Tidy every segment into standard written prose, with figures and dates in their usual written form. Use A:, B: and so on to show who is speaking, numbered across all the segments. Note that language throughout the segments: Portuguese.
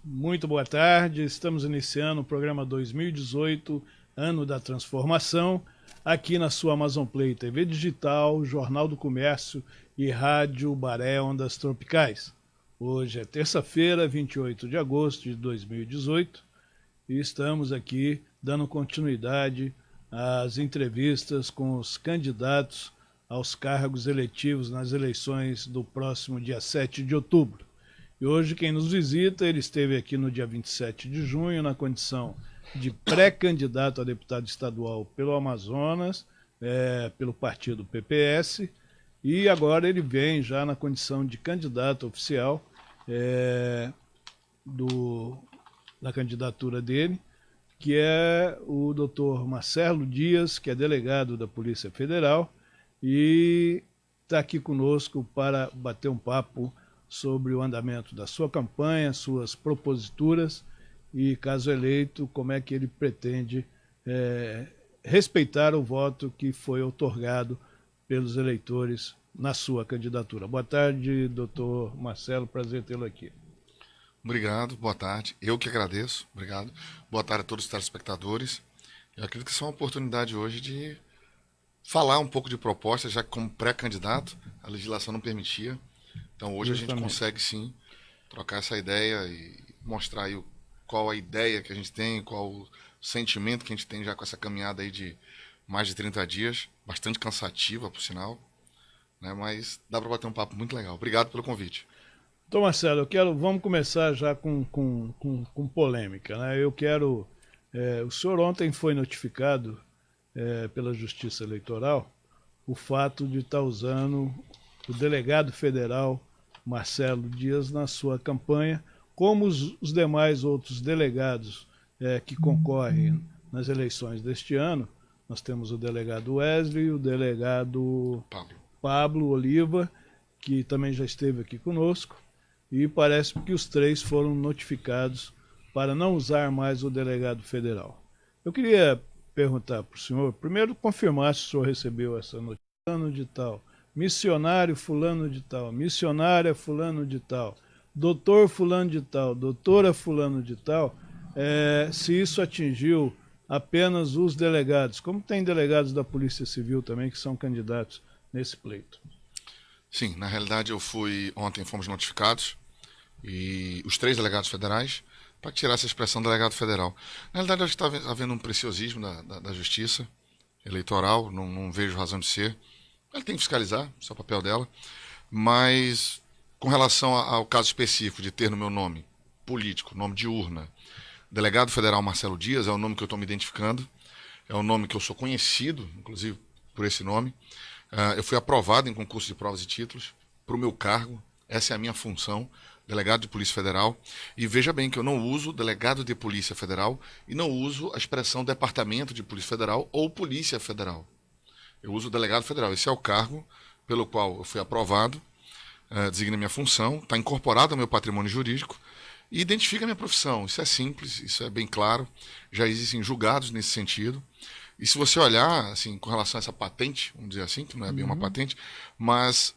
A: Muito boa tarde. Estamos iniciando o programa 2018, Ano da Transformação, aqui na sua Amazon Play, TV Digital, Jornal do Comércio e Rádio Baré Ondas Tropicais. Hoje é terça-feira, 28 de agosto de 2018, e estamos aqui dando continuidade às entrevistas com os candidatos aos cargos eletivos nas eleições do próximo dia 7 de outubro. E hoje quem nos visita, ele esteve aqui no dia 27 de junho na condição de pré-candidato a deputado estadual pelo Amazonas, pelo partido PPS, e agora ele vem já na condição de candidato oficial da candidatura dele, que é o doutor Marcelo Dias, que é delegado da Polícia Federal, e está aqui conosco para bater um papo sobre o andamento da sua campanha, suas proposituras e, caso eleito, como é que ele pretende respeitar o voto que foi outorgado pelos eleitores na sua candidatura. Boa tarde, doutor Marcelo, prazer tê-lo aqui.
B: Obrigado, boa tarde. Eu que agradeço, obrigado. Boa tarde a todos os telespectadores. Eu acredito que isso é uma oportunidade hoje de falar um pouco de proposta, já que como pré-candidato a legislação não permitia. Então hoje
A: Justamente.
B: a gente consegue sim trocar essa ideia e mostrar aí qual a ideia que a gente tem, qual o sentimento que a gente tem já com essa caminhada aí de mais de 30 dias, bastante cansativa, por sinal, né? Mas dá para bater um papo muito legal. Obrigado pelo convite.
A: Então, Marcelo, vamos começar já com polêmica, né? O senhor ontem foi notificado pela Justiça Eleitoral o fato de estar usando o delegado federal Marcelo Dias na sua campanha, como os demais outros delegados que concorrem nas eleições deste ano. Nós temos o delegado Wesley, o delegado Pablo Oliva, que também já esteve aqui conosco, e parece que os três foram notificados para não usar mais o delegado federal. Eu queria perguntar para o senhor, primeiro confirmar se o senhor recebeu essa notícia, fulano de tal, missionário fulano de tal, missionária fulano de tal, doutor fulano de tal, doutora fulano de tal, se isso atingiu apenas os delegados, como tem delegados da Polícia Civil também que são candidatos nesse pleito.
B: Sim, na realidade ontem fomos notificados, e os 3 delegados federais, para tirar essa expressão delegado federal. Na realidade, acho que está havendo um preciosismo da Justiça Eleitoral, não vejo razão de ser. Ela tem que fiscalizar, isso é o papel dela, mas com relação ao caso específico de ter no meu nome político, nome de urna, delegado federal Marcelo Dias, é o nome que eu estou me identificando, é o nome que eu sou conhecido, inclusive por esse nome. Eu fui aprovado em concurso de provas e títulos para o meu cargo, essa é a minha função, delegado de Polícia Federal, e veja bem que eu não uso delegado de Polícia Federal e não uso a expressão Departamento de Polícia Federal ou Polícia Federal. Eu uso o delegado federal, esse é o cargo pelo qual eu fui aprovado, designa minha função, está incorporado ao meu patrimônio jurídico e identifica a minha profissão. Isso é simples, isso é bem claro, já existem julgados nesse sentido. E se você olhar, assim, com relação a essa patente, vamos dizer assim, que não é bem uma patente, mas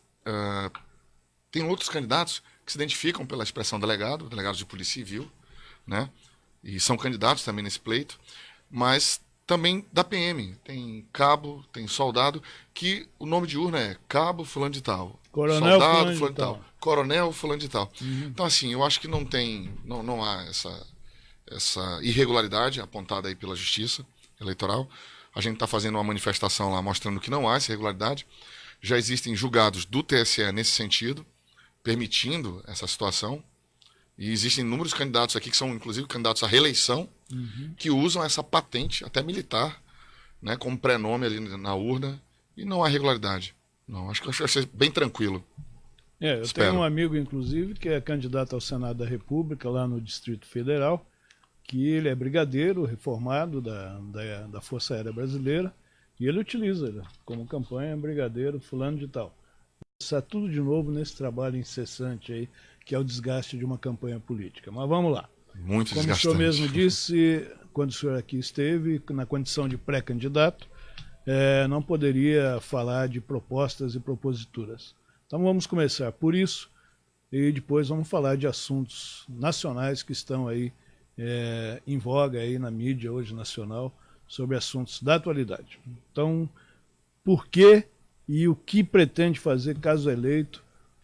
B: tem outros candidatos que se identificam pela expressão delegado, delegados de Polícia Civil, né? E são candidatos também nesse pleito, mas também da PM, tem cabo, tem soldado, que o nome de urna é cabo fulano de tal,
A: Coronel
B: soldado
A: fulano de tal,
B: coronel fulano de tal. Então assim, eu acho que não há essa irregularidade apontada aí pela Justiça Eleitoral. A gente está fazendo uma manifestação lá mostrando que não há essa irregularidade. Já existem julgados do TSE nesse sentido, permitindo essa situação, e existem inúmeros candidatos aqui que são inclusive candidatos à reeleição, que usam essa patente, até militar, né, como prenome ali na urna, e não há irregularidade. Não, acho que vai ser bem tranquilo.
A: Eu
B: Espero.
A: tenho um amigo, inclusive, que é candidato ao Senado da República, lá no Distrito Federal, que ele é brigadeiro reformado da Força Aérea Brasileira, e ele utiliza como campanha brigadeiro fulano de tal. Está tudo de novo nesse trabalho incessante aí, que é o desgaste de uma campanha política. Mas vamos lá.
B: Muito
A: Como
B: desgastante.
A: o senhor mesmo disse, quando o senhor aqui esteve, na condição de pré-candidato, não poderia falar de propostas e proposituras. Então vamos começar. Por isso, e depois vamos falar de assuntos nacionais que estão aí em voga aí na mídia hoje nacional, sobre assuntos da atualidade. Então, por que e o que pretende fazer, caso eleito,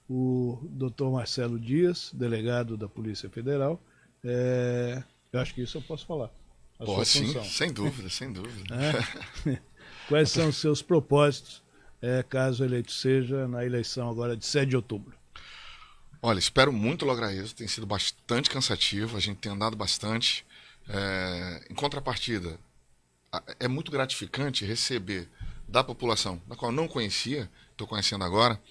A: o Dr. Marcelo Dias, delegado da Polícia Federal? Eu acho que isso eu posso falar.
B: Pode sim, sem dúvida, sem dúvida.
A: Quais são os seus propósitos, caso eleito seja, na eleição agora de 7 de outubro?
B: Olha, espero muito lograr isso. Tem sido bastante cansativo, a gente tem andado bastante. Em contrapartida, é muito gratificante receber da população, da qual eu não conhecia, estou conhecendo agora,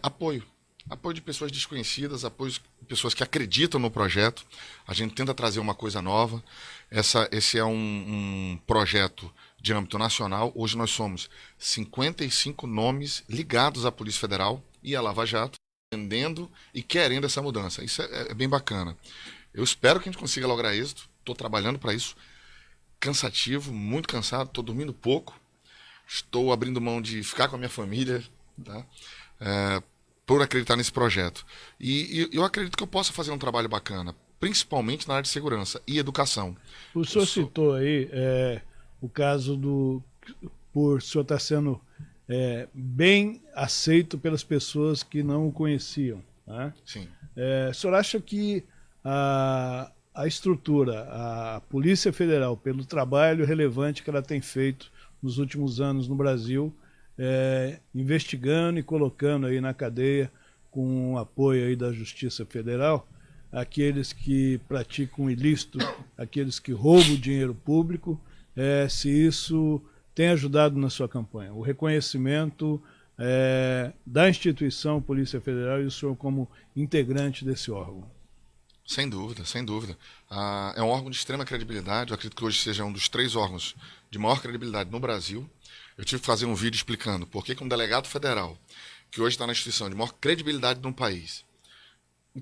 B: apoio. Apoio de pessoas desconhecidas, apoio de pessoas que acreditam no projeto. A gente tenta trazer uma coisa nova. Esse é um projeto de âmbito nacional. Hoje nós somos 55 nomes ligados à Polícia Federal e à Lava Jato, entendendo e querendo essa mudança. Isso é bem bacana. Eu espero que a gente consiga lograr êxito. Estou trabalhando para isso. Cansativo, muito cansado, estou dormindo pouco. Estou abrindo mão de ficar com a minha família, tá? Por acreditar nesse projeto. E eu acredito que eu possa fazer um trabalho bacana, principalmente na área de segurança e educação.
A: O senhor citou aí o caso por o senhor estar sendo bem aceito pelas pessoas que não o conheciam, né?
B: Sim.
A: O senhor acha que a estrutura, a Polícia Federal, pelo trabalho relevante que ela tem feito nos últimos anos no Brasil, investigando e colocando aí na cadeia, com o apoio aí da Justiça Federal, aqueles que praticam ilícito, aqueles que roubam dinheiro público, se isso tem ajudado na sua campanha? O reconhecimento da instituição Polícia Federal e o senhor como integrante desse órgão.
B: Sem dúvida, sem dúvida. É um órgão de extrema credibilidade. Eu acredito que hoje seja um dos 3 órgãos de maior credibilidade no Brasil. Eu tive que fazer um vídeo explicando por que um delegado federal, que hoje está na instituição de maior credibilidade no país,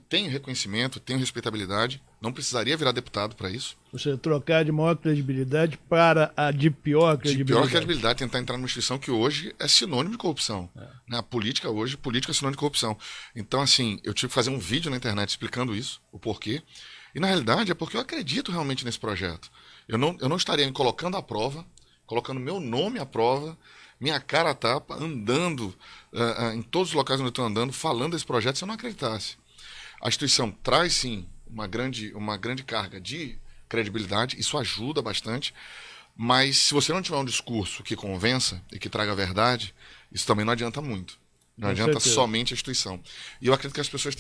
B: tem reconhecimento, tem respeitabilidade, não precisaria virar deputado para isso.
A: Ou seja, trocar de maior credibilidade para a de pior credibilidade.
B: De pior credibilidade, tentar entrar numa instituição que hoje é sinônimo de corrupção. Né? A política hoje, política é sinônimo de corrupção. Então, assim, eu tive que fazer um vídeo na internet explicando isso, o porquê. E, na realidade, é porque eu acredito realmente nesse projeto. Eu não estaria me colocando à prova, colocando meu nome à prova, minha cara a tapa, andando em todos os locais onde eu estou andando, falando desse projeto, se eu não acreditasse. A instituição traz, sim, uma grande carga de credibilidade, isso ajuda bastante, mas se você não tiver um discurso que convença e que traga a verdade, isso também não adianta muito. Não adianta somente a instituição. E eu acredito que as pessoas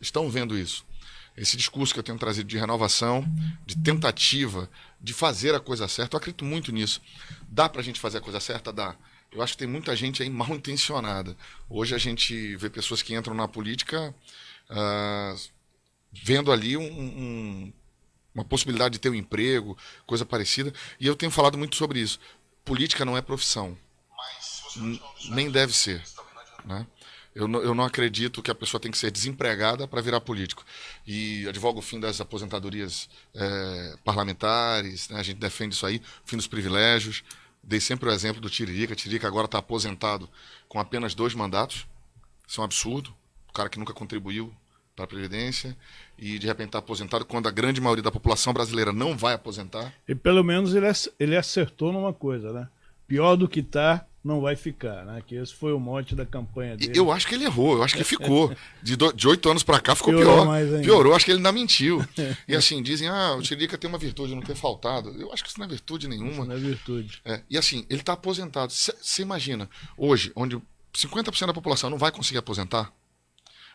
B: estão vendo isso. Esse discurso que eu tenho trazido de renovação, de tentativa de fazer a coisa certa, eu acredito muito nisso. Dá pra gente fazer a coisa certa? Dá. Eu acho que tem muita gente aí mal intencionada. Hoje a gente vê pessoas que entram na política vendo ali uma possibilidade de ter um emprego, coisa parecida. E eu tenho falado muito sobre isso. Política não é profissão. Nem deve ser. Né? Eu não acredito que a pessoa tem que ser desempregada para virar político. E advogo o fim das aposentadorias parlamentares, né? A gente defende isso aí, o fim dos privilégios. Dei sempre o exemplo do Tiririca. Tiririca agora está aposentado com apenas 2 mandatos. Isso é um absurdo. O cara que nunca contribuiu para a Previdência e de repente está aposentado quando a grande maioria da população brasileira não vai aposentar.
A: E pelo menos ele acertou numa coisa, né? Pior do que está, não vai ficar, né? Que esse foi o mote da campanha dele.
B: Eu acho que ele errou, eu acho que ficou. De 8 anos para cá ficou
A: Piorou
B: pior.
A: mais ainda.
B: Piorou, acho que ele ainda mentiu. E assim, dizem, o Tiririca tem uma virtude de não ter faltado. Eu acho que isso não é virtude nenhuma.
A: Isso não é virtude.
B: E assim, ele está aposentado. Você imagina, hoje, onde 50% da população não vai conseguir aposentar,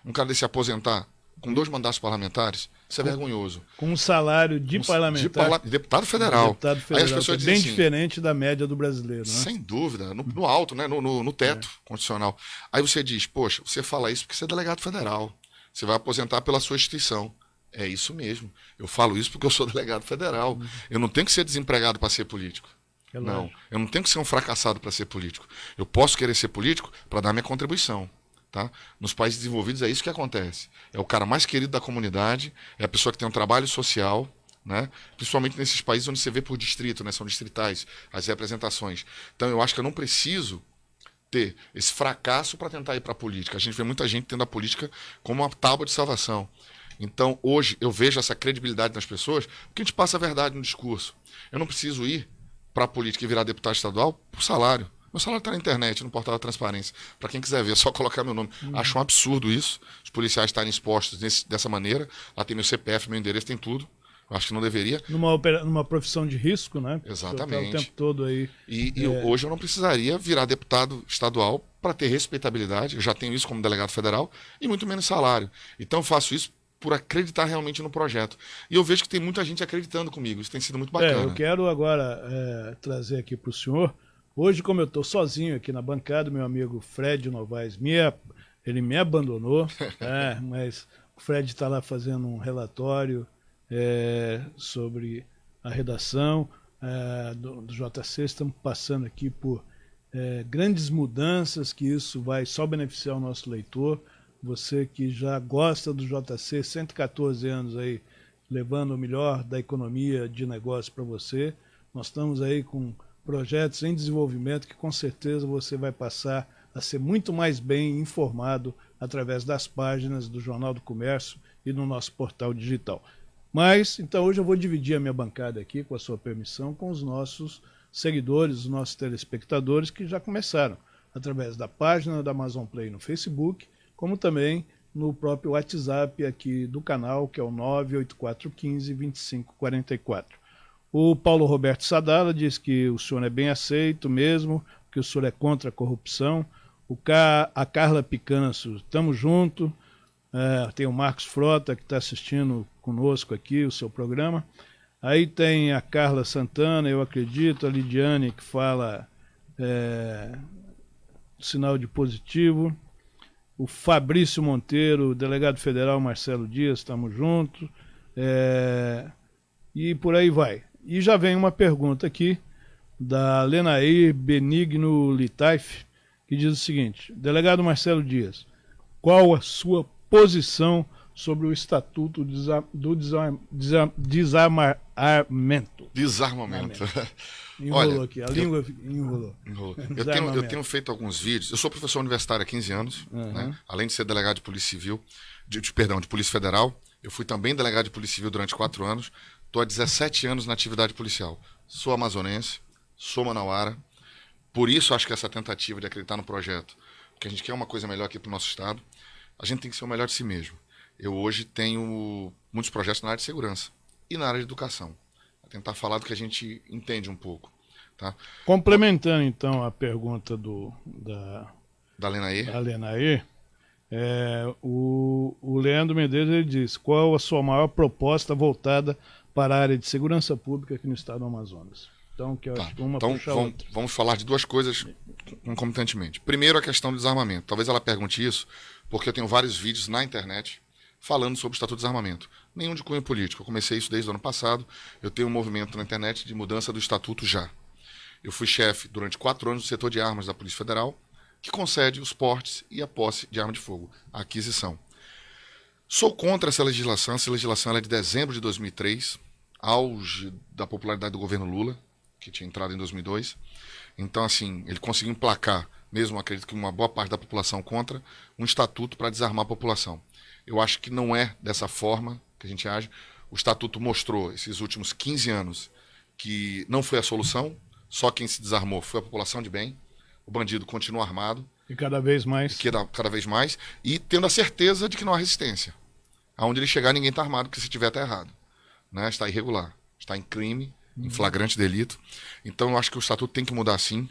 B: um cara desse aposentar com 2 mandatos parlamentares, isso é vergonhoso.
A: Com um salário de parlamentar.
B: De deputado federal.
A: Deputado federal,
B: Aí as pessoas
A: que é bem
B: dizem assim,
A: diferente da média do brasileiro, né?
B: Sem dúvida, no alto, né? no teto constitucional. Aí você diz, poxa, você fala isso porque você é delegado federal. Você vai aposentar pela sua instituição. É isso mesmo. Eu falo isso porque eu sou delegado federal. Eu não tenho que ser desempregado para ser político. Não, eu não tenho que ser um fracassado para ser político. Eu posso querer ser político para dar minha contribuição. Tá? Nos países desenvolvidos é isso que acontece. É o cara mais querido da comunidade, é a pessoa que tem um trabalho social, né? Principalmente nesses países onde você vê por distrito, né? São distritais as representações. Então eu acho que eu não preciso ter esse fracasso para tentar ir para a política. A gente vê muita gente tendo a política como uma tábua de salvação. Então, hoje, eu vejo essa credibilidade nas pessoas, porque a gente passa a verdade no discurso. Eu não preciso ir para a política e virar deputado estadual por salário. Meu salário está na internet, no portal da Transparência. Para quem quiser ver, é só colocar meu nome. Acho um absurdo isso, os policiais estarem expostos dessa maneira. Lá tem meu CPF, meu endereço, tem tudo. Eu acho que não deveria.
A: Numa profissão de risco, né?
B: Exatamente.
A: O tempo todo aí.
B: E hoje eu não precisaria virar deputado estadual para ter respeitabilidade. Eu já tenho isso como delegado federal e muito menos salário. Então eu faço isso por acreditar realmente no projeto. E eu vejo que tem muita gente acreditando comigo. Isso tem sido muito bacana.
A: Eu quero agora trazer aqui para o senhor. Hoje, como eu estou sozinho aqui na bancada, meu amigo Fred Novaes, ele me abandonou, mas o Fred está lá fazendo um relatório sobre a redação do JC. Estamos passando aqui por grandes mudanças, que isso vai só beneficiar o nosso leitor. Você que já gosta do JC, 114 anos aí, levando o melhor da economia de negócio para você. Nós estamos aí com projetos em desenvolvimento que com certeza você vai passar a ser muito mais bem informado através das páginas do Jornal do Comércio e no nosso portal digital. Mas, então, hoje eu vou dividir a minha bancada aqui, com a sua permissão, com os nossos seguidores, os nossos telespectadores que já começaram através da página da Amazon Play no Facebook, como também no próprio WhatsApp aqui do canal, que é o 98415-2544. O Paulo Roberto Sadala diz que o senhor é bem aceito mesmo, que o senhor é contra a corrupção. A Carla Picanço, estamos juntos. Tem o Marcos Frota, que está assistindo conosco aqui o seu programa. Aí tem a Carla Santana, eu acredito, a Lidiane, que fala sinal de positivo. O Fabrício Monteiro, o delegado federal Marcelo Dias, estamos juntos. E por aí vai. E já vem uma pergunta aqui da Lenair Benigno Litaif, que diz o seguinte: delegado Marcelo Dias, qual a sua posição sobre o Estatuto do Desarmamento?
B: Desarmamento.
A: Enrolou. Olha, aqui, a língua enrolou.
B: Eu tenho feito alguns vídeos. Eu sou professor universitário há 15 anos, né? Além de ser delegado de Polícia Civil, de Polícia Federal, eu fui também delegado de Polícia Civil durante 4 anos. Estou há 17 anos na atividade policial. Sou amazonense, sou manauara. Por isso acho que essa tentativa de acreditar no projeto, porque a gente quer uma coisa melhor aqui para o nosso estado, a gente tem que ser o melhor de si mesmo. Eu hoje tenho muitos projetos na área de segurança e na área de educação. Vou tentar falar do que a gente entende um pouco. Tá?
A: Complementando então a pergunta
B: da
A: Lenair, o Leandro Medeiros ele diz: qual a sua maior proposta voltada para a área de segurança pública aqui no estado do Amazonas? Então, que eu acho que uma puxa a outra.
B: Vamos falar de duas coisas concomitantemente. Primeiro, a questão do desarmamento. Talvez ela pergunte isso, porque eu tenho vários vídeos na internet falando sobre o Estatuto de Desarmamento. Nenhum de cunho político. Eu comecei isso desde o ano passado. Eu tenho um movimento na internet de mudança do Estatuto já. Eu fui chefe durante 4 anos do setor de armas da Polícia Federal, que concede os portes e a posse de arma de fogo, a aquisição. Sou contra essa legislação. Essa legislação é de dezembro de 2003, auge da popularidade do governo Lula, que tinha entrado em 2002. Então, assim, ele conseguiu emplacar, mesmo acredito que uma boa parte da população contra, um estatuto para desarmar a população. Eu acho que não é dessa forma que a gente age. O estatuto mostrou, esses últimos 15 anos, que não foi a solução. Só quem se desarmou foi a população de bem. O bandido continua armado.
A: E cada vez mais.
B: Cada vez mais. E tendo a certeza de que não há resistência. Aonde ele chegar, ninguém está armado, porque se tiver, está errado. Né? Está irregular. Está em crime, em flagrante delito. Então, eu acho que o estatuto tem que mudar sim.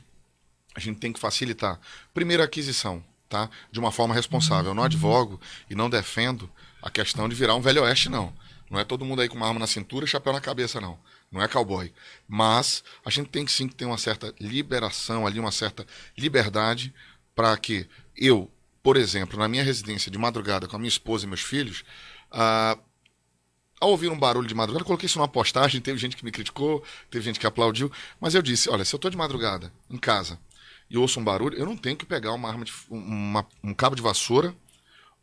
B: A gente tem que facilitar. Primeiro, a aquisição, tá? De uma forma responsável. Eu não advogo e não defendo a questão de virar um velho oeste, não. Não é todo mundo aí com uma arma na cintura e chapéu na cabeça, não. Não é cowboy. Mas a gente tem que sim ter uma certa liberação ali, uma certa liberdade para que eu, por exemplo, na minha residência de madrugada com a minha esposa e meus filhos, ao ouvir um barulho de madrugada, eu coloquei isso numa postagem, teve gente que me criticou, teve gente que aplaudiu, mas eu disse, olha, se eu estou de madrugada em casa e ouço um barulho, eu não tenho que pegar uma arma um cabo de vassoura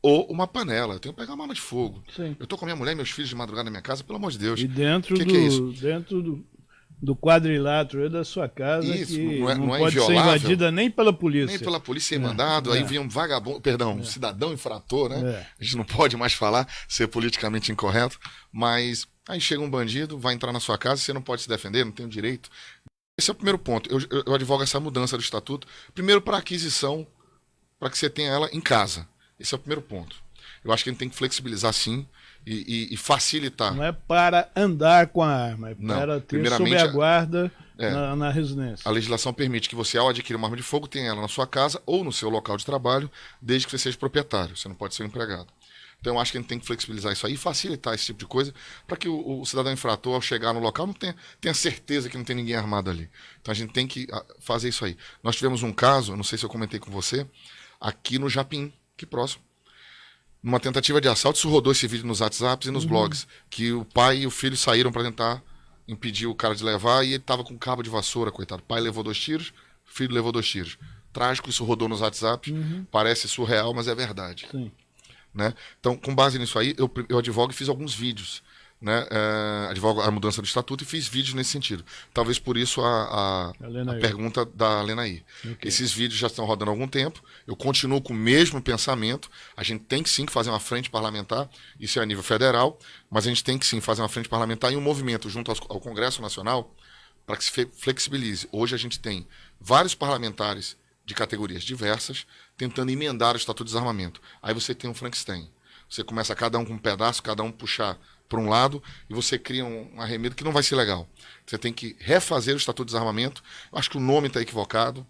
B: ou uma panela. Eu tenho que pegar uma arma de fogo.
A: Sim.
B: Eu estou com a minha mulher e meus filhos de madrugada na minha casa, pelo amor de Deus.
A: E dentro
B: que é isso?
A: do quadrilátero da sua casa,
B: Isso,
A: que
B: não é
A: pode ser
B: inviolável.
A: invadida nem pela polícia.
B: Nem pela polícia sem mandado, aí vinha um vagabundo, perdão, um cidadão infrator, né? A gente não pode mais falar, ser politicamente incorreto, mas aí chega um bandido, vai entrar na sua casa, você não pode se defender, não tem o direito. Esse é o primeiro ponto. Eu advogo essa mudança do estatuto, primeiro para aquisição, para que você tenha ela em casa. Esse é o primeiro ponto. Eu acho que a gente tem que flexibilizar sim e facilitar.
A: Não é para andar com a arma, é para ter sob a guarda na residência.
B: A legislação permite que você, ao adquirir uma arma de fogo, tenha ela na sua casa ou no seu local de trabalho, desde que você seja proprietário. Você não pode ser um empregado. Então eu acho que a gente tem que flexibilizar isso aí e facilitar esse tipo de coisa para que o cidadão infrator, ao chegar no local, não tenha certeza que não tem ninguém armado ali. Então a gente tem que fazer isso aí. Nós tivemos um caso, não sei se eu comentei com você, aqui no Japim, aqui próximo. Numa tentativa de assalto, isso rodou esse vídeo nos WhatsApps e nos blogs, que o pai e o filho saíram para tentar impedir o cara de levar e ele estava com um cabo de vassoura, coitado. O pai levou 2 tiros, o filho levou 2 tiros. Trágico, isso rodou nos WhatsApps, parece surreal, mas é verdade.
A: Sim.
B: Né? Então, com base nisso aí, eu advogo e fiz alguns vídeos. Né? Advogo a mudança do estatuto e fiz vídeos nesse sentido. Talvez por isso a pergunta da Lenaí. Okay. Esses vídeos já estão rodando há algum tempo. Eu continuo com o mesmo pensamento. A gente tem que sim fazer uma frente parlamentar. Isso é a nível federal. Mas a gente tem que sim fazer uma frente parlamentar e um movimento junto ao Congresso Nacional para que se flexibilize. Hoje a gente tem vários parlamentares de categorias diversas tentando emendar o Estatuto de Desarmamento. Aí você tem um Frankenstein. Você começa cada um com um pedaço, cada um puxar para um lado, e você cria um arremedo que não vai ser legal. Você tem que refazer o Estatuto de Desarmamento. Eu acho que o nome está equivocado,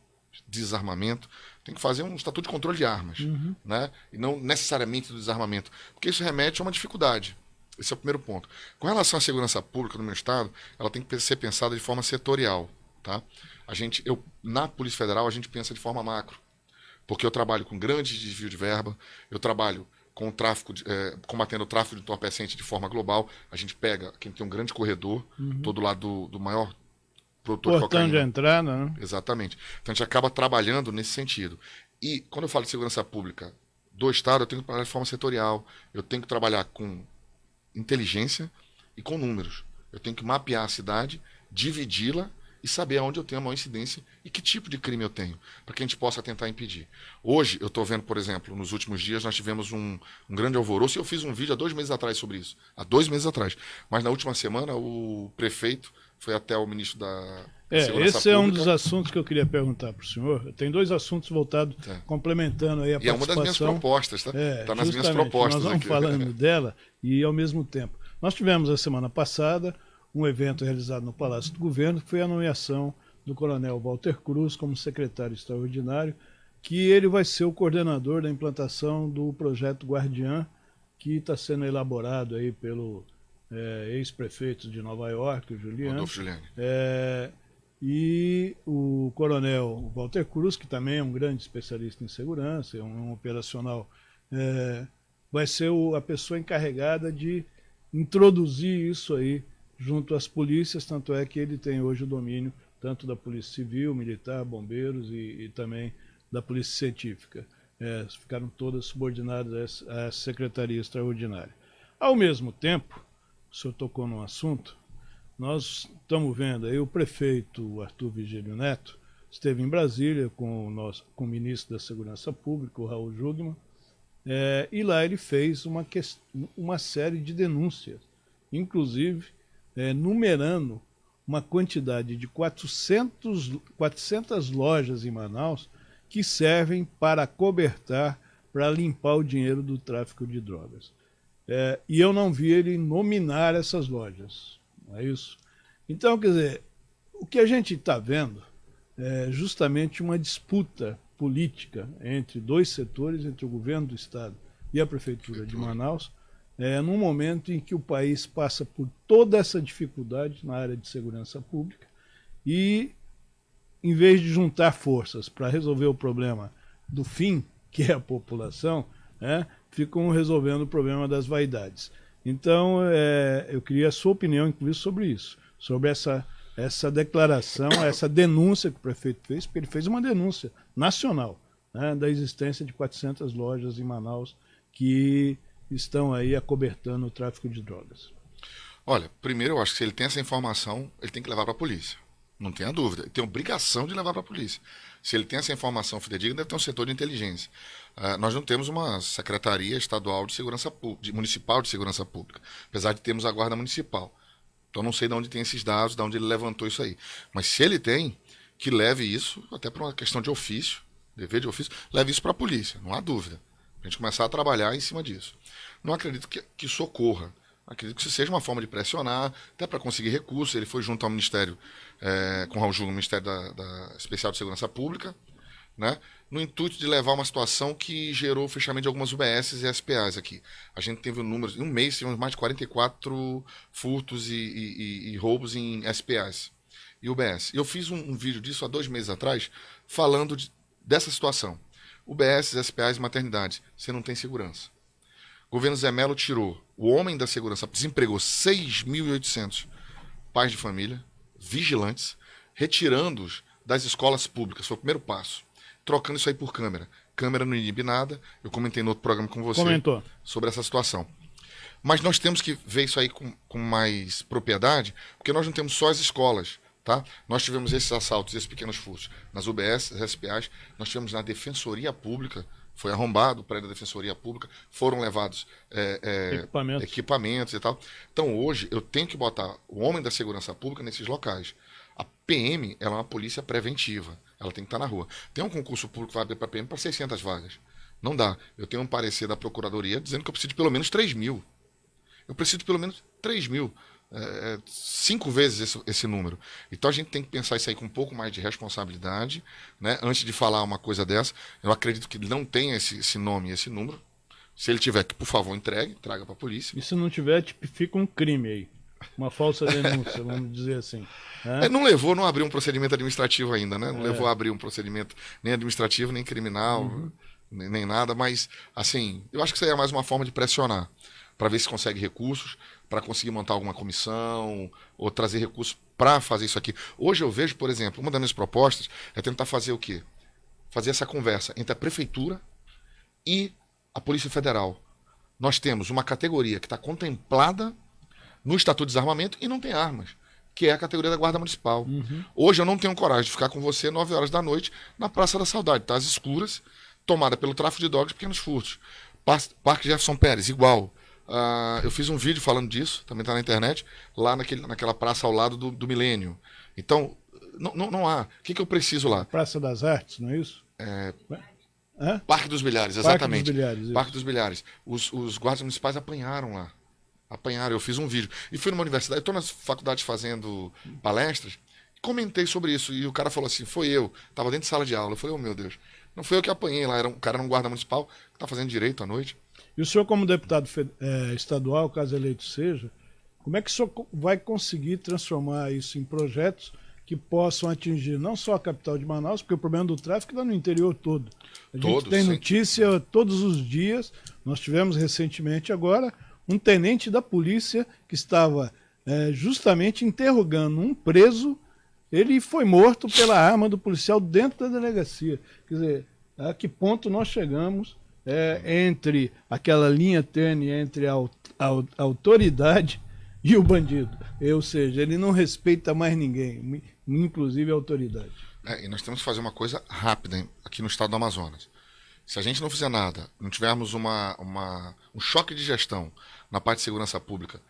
B: desarmamento. Tem que fazer um Estatuto de Controle de Armas, né? E não necessariamente do desarmamento, porque isso remete a uma dificuldade. Esse é o primeiro ponto. Com relação à segurança pública no meu estado, ela tem que ser pensada de forma setorial. Tá? Na Polícia Federal, a gente pensa de forma macro, porque eu trabalho com grandes desvios de verba, eu trabalho com o tráfico, combatendo o tráfico de entorpecente de forma global. A gente pega quem tem um grande corredor, todo lado do maior produtor de cocaína.
A: Portão de entrada, né?
B: Exatamente. Então a gente acaba trabalhando nesse sentido. E quando eu falo de segurança pública do Estado, eu tenho que trabalhar de forma setorial, eu tenho que trabalhar com inteligência e com números. Eu tenho que mapear a cidade, dividi-la e saber aonde eu tenho a maior incidência e que tipo de crime eu tenho, para que a gente possa tentar impedir. Hoje, eu estou vendo, por exemplo, nos últimos dias nós tivemos um grande alvoroço, e eu fiz um vídeo há 2 meses atrás sobre isso, há 2 meses atrás. Mas na última semana, o prefeito foi até o ministro da Segurança Pública.
A: Esse é um dos assuntos que eu queria perguntar para o senhor. Tem 2 assuntos voltados, complementando aí a participação.
B: E é uma das minhas propostas, tá? Está nas minhas propostas.
A: Nós vamos
B: aqui.
A: falando dela e ao mesmo tempo. Nós tivemos a semana passada um evento realizado no Palácio do Governo, que foi a nomeação do coronel Walter Cruz como secretário extraordinário, que ele vai ser o coordenador da implantação do projeto Guardiã, que está sendo elaborado aí pelo ex-prefeito de Nova York, o Giuliani.
B: Rodolfo Giuliani.
A: E o coronel Walter Cruz, que também é um grande especialista em segurança, é um operacional, vai ser a pessoa encarregada de introduzir isso aí junto às polícias, tanto é que ele tem hoje o domínio tanto da Polícia Civil, Militar, Bombeiros e também da Polícia Científica. Ficaram todas subordinadas à Secretaria Extraordinária. Ao mesmo tempo, o senhor tocou num assunto, nós estamos vendo aí o prefeito Arthur Vigílio Neto esteve em Brasília com o ministro da Segurança Pública, o Raul Jungmann, e lá ele fez uma série de denúncias, inclusive numerando uma quantidade de 400 lojas em Manaus que servem para acobertar, para limpar o dinheiro do tráfico de drogas. E eu não vi ele nominar essas lojas, não é isso? Então, quer dizer, o que a gente está vendo é justamente uma disputa política entre 2 setores, entre o governo do Estado e a Prefeitura de Manaus, num momento em que o país passa por toda essa dificuldade na área de segurança pública e, em vez de juntar forças para resolver o problema do fim, que é a população, ficam resolvendo o problema das vaidades. Então, eu queria a sua opinião, inclusive, sobre isso, sobre essa declaração, essa denúncia que o prefeito fez, porque ele fez uma denúncia nacional, da existência de 400 lojas em Manaus que estão aí acobertando o tráfico de drogas.
B: Olha, primeiro eu acho que se ele tem essa informação, ele tem que levar para a polícia. Não tenha dúvida. Ele tem obrigação de levar para a polícia. Se ele tem essa informação fidedigna, deve ter um setor de inteligência. Nós não temos uma Secretaria Estadual de Segurança Pública, Municipal de Segurança Pública, apesar de termos a Guarda Municipal. Então não sei de onde tem esses dados, de onde ele levantou isso aí. Mas se ele tem, que leve isso, até por uma questão de ofício, dever de ofício, leve isso para a polícia, não há dúvida. Para a gente começar a trabalhar em cima disso. Não acredito que isso ocorra. Acredito que isso seja uma forma de pressionar, até para conseguir recursos. Ele foi junto ao Ministério, com o Raul Júlio, o Ministério da Especial de Segurança Pública, né, no intuito de levar uma situação que gerou o fechamento de algumas UBSs e SPAs aqui. A gente teve números, em um mês tivemos mais de 44 furtos e roubos em SPAs e UBS. Eu fiz um vídeo disso há 2 meses atrás, falando dessa situação. UBS, SPAs e maternidades, você não tem segurança. O governo Zé Melo tirou o homem da segurança, desempregou 6.800 pais de família, vigilantes, retirando-os das escolas públicas. Foi o primeiro passo. Trocando isso aí por câmera. Câmera não inibe nada. Eu comentei no outro programa com você sobre essa situação. Mas nós temos que ver isso aí com mais propriedade, porque nós não temos só as escolas. Tá? Nós tivemos esses assaltos, esses pequenos furtos nas UBS, nas SPAs, nós tivemos na Defensoria Pública, foi arrombado o prédio da Defensoria Pública, foram levados equipamentos e tal. Então hoje eu tenho que botar o homem da segurança pública nesses locais. A PM ela é uma polícia preventiva, ela tem que estar na rua. Tem um concurso público que vai abrir para a PM para 600 vagas. Não dá. Eu tenho um parecer da Procuradoria dizendo que eu preciso de pelo menos 3.000. Eu preciso de pelo menos 3.000. 5 vezes esse número. Então a gente tem que pensar isso aí com um pouco mais de responsabilidade, né? Antes de falar uma coisa dessa. Eu acredito que ele não tenha esse nome e esse número. Se ele tiver, que por favor traga para a polícia.
A: E se não tiver, tipifica um crime aí, uma falsa denúncia, vamos dizer assim.
B: Não abriu um procedimento administrativo ainda, né? Não levou a abrir um procedimento nem administrativo, nem criminal, nem nada, mas assim, eu acho que isso aí é mais uma forma de pressionar, para ver se consegue recursos, para conseguir montar alguma comissão, ou trazer recursos para fazer isso aqui. Hoje eu vejo, por exemplo, uma das minhas propostas é tentar fazer o quê? Fazer essa conversa entre a Prefeitura e a Polícia Federal. Nós temos uma categoria que está contemplada no Estatuto de Desarmamento e não tem armas, que é a categoria da Guarda Municipal. Hoje eu não tenho coragem de ficar com você 9 horas da noite na Praça da Saudade, tá? Às escuras, tomada pelo tráfico de drogas e pequenos furtos. Parque Jefferson Pérez, igual. Eu fiz um vídeo falando disso, também está na internet, lá naquela praça ao lado do Milênio. Então, não há. O que eu preciso lá?
A: Praça das Artes, não é isso?
B: Parque dos Bilhares, exatamente.
A: Parque
B: dos Bilhares. Os guardas municipais apanharam lá. Apanharam, eu fiz um vídeo. E fui numa universidade, eu estou nas faculdades fazendo palestras, comentei sobre isso, e o cara falou assim, foi eu, estava dentro de sala de aula. Eu falei, oh meu Deus, não foi eu que apanhei lá, o cara era um guarda municipal que está fazendo direito à noite.
A: E o senhor, como deputado estadual, caso eleito seja, como é que o senhor vai conseguir transformar isso em projetos que possam atingir não só a capital de Manaus, porque o problema do tráfico está no interior todo. A gente tem notícia todos os dias. Nós tivemos recentemente agora um tenente da polícia que estava justamente interrogando um preso. Ele foi morto pela arma do policial dentro da delegacia. Quer dizer, a que ponto nós chegamos entre aquela linha tênue entre a autoridade e o bandido? Ou seja, ele não respeita mais ninguém, inclusive a autoridade.
B: E nós temos que fazer uma coisa rápida aqui no estado do Amazonas. Se a gente não fizer nada, não tivermos um choque de gestão na parte de segurança pública,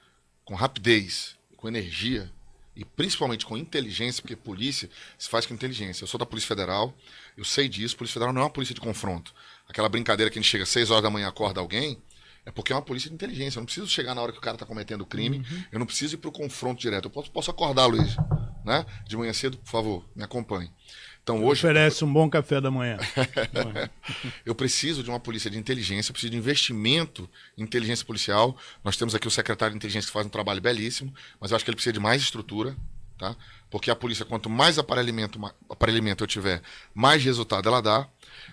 B: com rapidez, com energia, e principalmente com inteligência, porque polícia se faz com inteligência. Eu sou da Polícia Federal, eu sei disso, Polícia Federal não é uma polícia de confronto. Aquela brincadeira que a gente chega às 6 horas da manhã e acorda alguém, é porque é uma polícia de inteligência. Eu não preciso chegar na hora que o cara está cometendo o crime, eu não preciso ir para o confronto direto. Eu posso acordar, Luiz, né? De manhã cedo, por favor, me acompanhe. Então, hoje,
A: oferece um bom café da manhã.
B: Eu preciso de uma polícia de inteligência, eu preciso de investimento em inteligência policial. Nós temos aqui o secretário de inteligência que faz um trabalho belíssimo, mas eu acho que ele precisa de mais estrutura, tá? Porque a polícia, quanto mais aparelhamento eu tiver, mais resultado ela dá.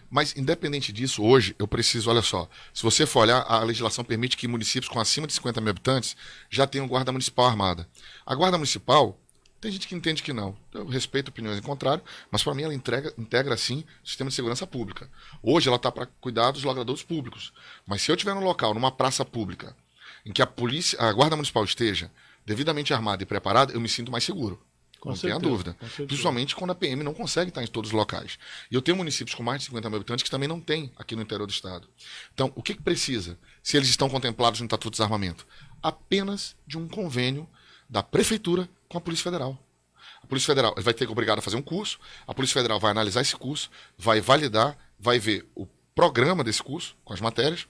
B: Mas, independente disso, hoje eu preciso, olha só, se você for olhar, a legislação permite que municípios com acima de 50 mil habitantes já tenham guarda municipal armada. A guarda municipal, tem gente que entende que não. Eu respeito opiniões em contrário, mas para mim ela integra sim o sistema de segurança pública. Hoje ela está para cuidar dos logradouros públicos. Mas se eu estiver num local, numa praça pública, em que a guarda municipal esteja, devidamente armado e preparado, eu me sinto mais seguro.
A: Com
B: Não
A: certeza,
B: tenha dúvida.
A: com certeza.
B: Principalmente quando a PM não consegue estar em todos os locais. E eu tenho municípios com mais de 50 mil habitantes que também não tem aqui no interior do estado. Então, o que precisa, se eles estão contemplados no Estatuto de Desarmamento? Apenas de um convênio da Prefeitura com a Polícia Federal. A Polícia Federal vai ter que obrigado a fazer um curso, a Polícia Federal vai analisar esse curso, vai validar, vai ver o programa desse curso, com as matérias.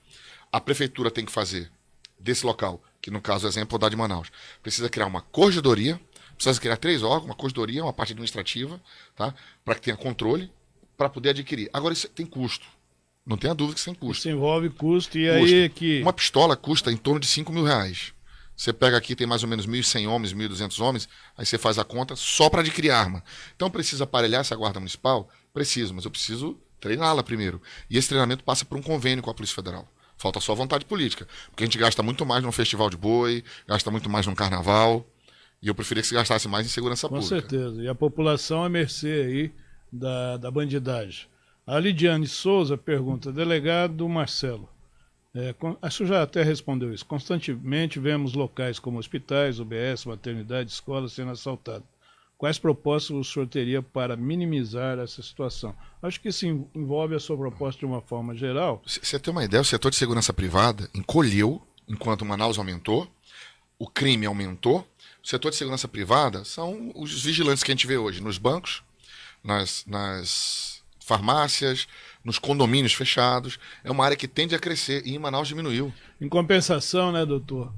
B: A Prefeitura tem que fazer desse local, que no caso, exemplo, da de Manaus, precisa criar uma corregedoria, precisa criar 3 órgãos, uma corregedoria, uma parte administrativa, tá? Para que tenha controle, para poder adquirir. Agora, isso tem custo. Não tenha dúvida que isso tem custo.
A: Isso envolve custo, e
B: Custo.
A: aí que...
B: Uma pistola custa em torno de R$ 5.000. Você pega aqui, tem mais ou menos 1.100 homens, 1.200 homens, aí você faz a conta só para adquirir arma. Então precisa aparelhar essa guarda municipal? Preciso, mas eu preciso treiná-la primeiro. E esse treinamento passa por um convênio com a Polícia Federal. Falta só vontade política, porque a gente gasta muito mais num festival de boi, gasta muito mais num carnaval, e eu preferia que se gastasse mais em segurança pública.
A: Com certeza, e a população à mercê aí da bandidagem. A Lidiane Souza pergunta, delegado Marcelo, a senhora já até respondeu isso, constantemente vemos locais como hospitais, UBS, maternidade, escolas sendo assaltados. Quais propostas o senhor teria para minimizar essa situação? Acho que isso envolve a sua proposta de uma forma geral.
B: Você tem uma ideia, o setor de segurança privada encolheu enquanto Manaus aumentou, o crime aumentou. O setor de segurança privada são os vigilantes que a gente vê hoje nos bancos, nas farmácias, nos condomínios fechados. É uma área que tende a crescer e em Manaus diminuiu.
A: Em compensação, né, doutor?